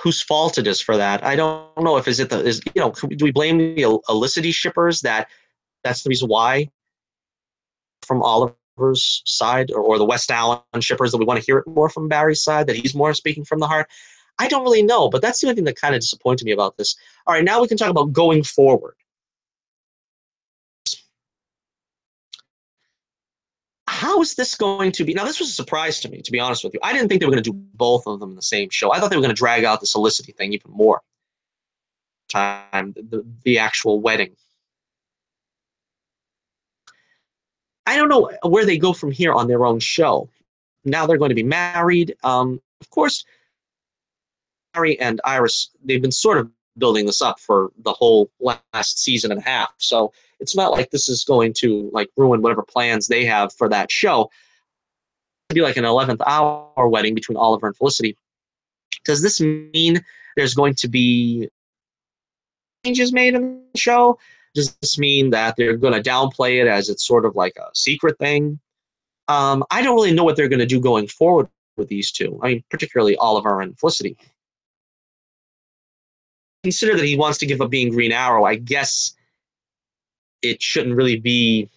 whose fault it is for that. I don't know if do we blame the Olicity shippers that's the reason why from Oliver's side, or the West Allen shippers that we want to hear it more from Barry's side, that he's more speaking from the heart? I don't really know, but that's the only thing that kind of disappointed me about this. All right, now we can talk about going forward. How is this going to be? Now, this was a surprise to me, to be honest with you. I didn't think they were going to do both of them in the same show. I thought they were going to drag out the Felicity thing even more time, the actual wedding. I don't know where they go from here on their own show. Now they're going to be married. Of course, Harry and Iris, they've been sort of building this up for the whole last season and a half. So it's not like this is going to ruin whatever plans they have for that show. It'd be like an 11th hour wedding between Oliver and Felicity. Does this mean there's going to be changes made in the show? Does this mean that they're going to downplay it as it's sort of like a secret thing? I don't really know what they're going to do going forward with these two. I mean, particularly Oliver and Felicity. Consider that he wants to give up being Green Arrow. I guess it shouldn't really be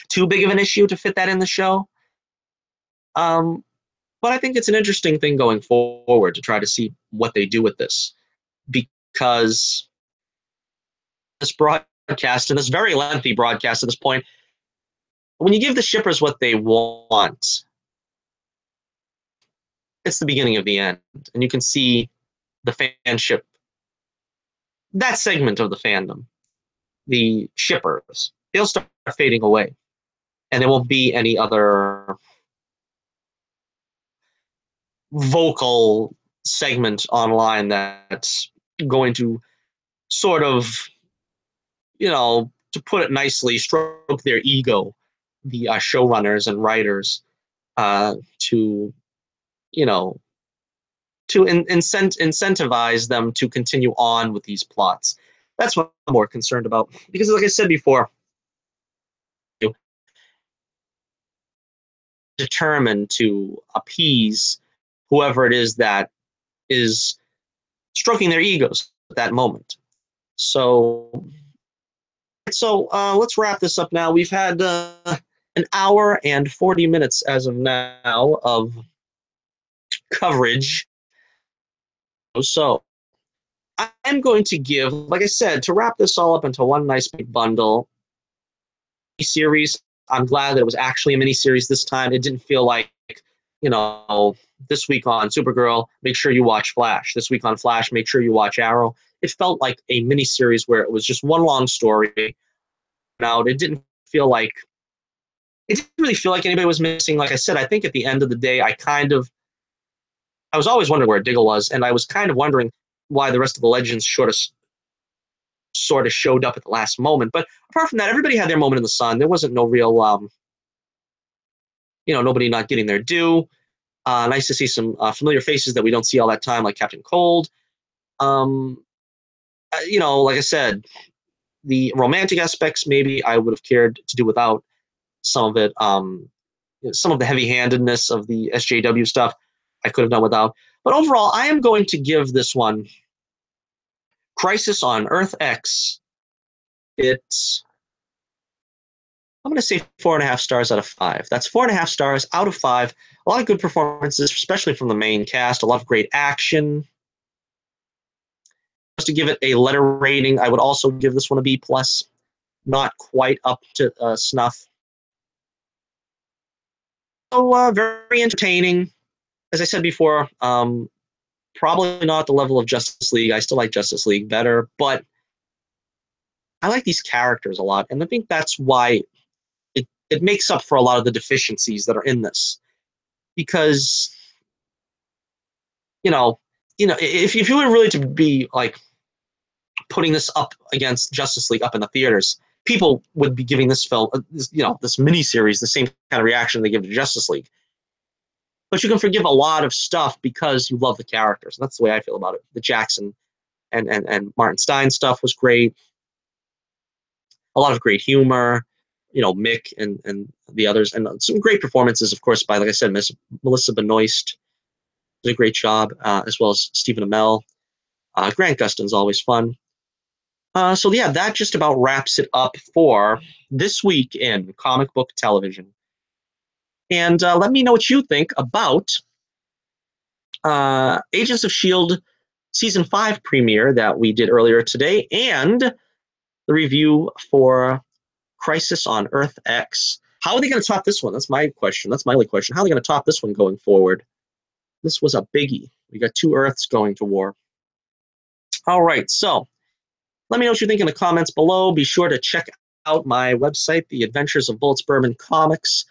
too big of an issue to fit that in the show. But I think it's an interesting thing going forward to try to see what they do with this. Because this broadcast, and this very lengthy broadcast at this point, when you give the shippers what they want, it's the beginning of the end. And you can see the fanship, that segment of the fandom, the shippers, they'll start fading away. And there won't be any other vocal segment online that's going to sort of, to put it nicely, stroke their ego, the showrunners and writers, to, to incentivize them to continue on with these plots. That's what I'm more concerned about. Because like I said before, determined to appease whoever it is that is stroking their egos at that moment. So let's wrap this up now. We've had an hour and 40 minutes as of now of coverage. So I'm going to give, like I said, to wrap this all up into one nice big bundle, series. I'm glad that it was actually a miniseries this time. It didn't feel like, this week on Supergirl, make sure you watch Flash. This week on Flash, make sure you watch Arrow. It felt like a miniseries where it was just one long story. Now, it didn't really feel like anybody was missing. Like I said, I think at the end of the day, I was always wondering where Diggle was, and I was kind of wondering why the rest of the Legends sort of showed up at the last moment. But apart from that, everybody had their moment in the sun. There wasn't no real, nobody not getting their due. Nice to see some familiar faces that we don't see all that time, like Captain Cold. Like I said, the romantic aspects, maybe I would have cared to do without some of it. Some of the heavy-handedness of the SJW stuff, I could have done without. But overall, I am going to give this one Crisis on Earth X. I'm going to say 4.5 stars out of 5. That's 4.5 stars out of 5. A lot of good performances, especially from the main cast. A lot of great action. Just to give it a letter rating, I would also give this one a B+. Not quite up to snuff. So very entertaining. As I said before, probably not the level of Justice League. I still like Justice League better, but I like these characters a lot, and I think that's why it makes up for a lot of the deficiencies that are in this. Because, if you were really to be like putting this up against Justice League up in the theaters, people would be giving this film, this miniseries, the same kind of reaction they give to Justice League. But you can forgive a lot of stuff because you love the characters. And that's the way I feel about it. The Jackson and Martin Stein stuff was great. A lot of great humor, Mick and the others, and some great performances, of course, by, like I said, Miss Melissa Benoist did a great job, as well as Stephen Amell. Grant Gustin's always fun. So yeah, that just about wraps it up for this week in comic book television. And let me know what you think about Agents of S.H.I.E.L.D. Season 5 premiere that we did earlier today, and the review for Crisis on Earth X. How are they going to top this one? That's my question. That's my only question. How are they going to top this one going forward? This was a biggie. We got 2 Earths going to war. All right, so let me know what you think in the comments below. Be sure to check out my website, The Adventures of Bullets Bourbon Comics.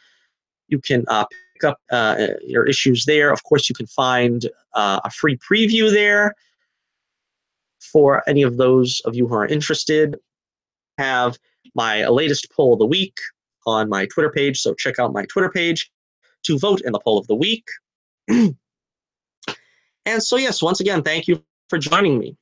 You can pick up your issues there. Of course, you can find a free preview there for any of those of you who are interested. Have my latest poll of the week on my Twitter page, so check out my Twitter page to vote in the poll of the week. And so, yes, once again, thank you for joining me.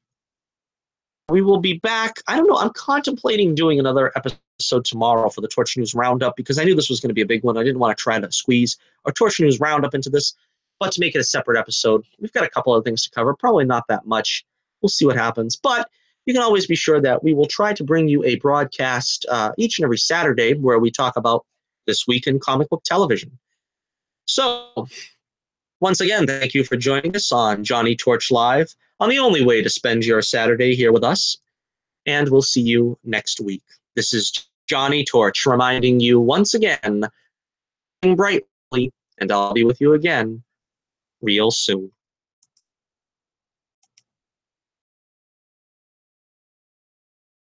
We will be back. I don't know. I'm contemplating doing another episode tomorrow for the Torch News Roundup because I knew this was going to be a big one. I didn't want to try to squeeze our Torch News Roundup into this, but to make it a separate episode, we've got a couple of things to cover. Probably not that much. We'll see what happens. But you can always be sure that we will try to bring you a broadcast each and every Saturday where we talk about this week in comic book television. So, once again, thank you for joining us on Johnnie Torch Live, on the only way to spend your Saturday here with us. And we'll see you next week. This is Johnnie Torch reminding you once again, brightly, and I'll be with you again real soon.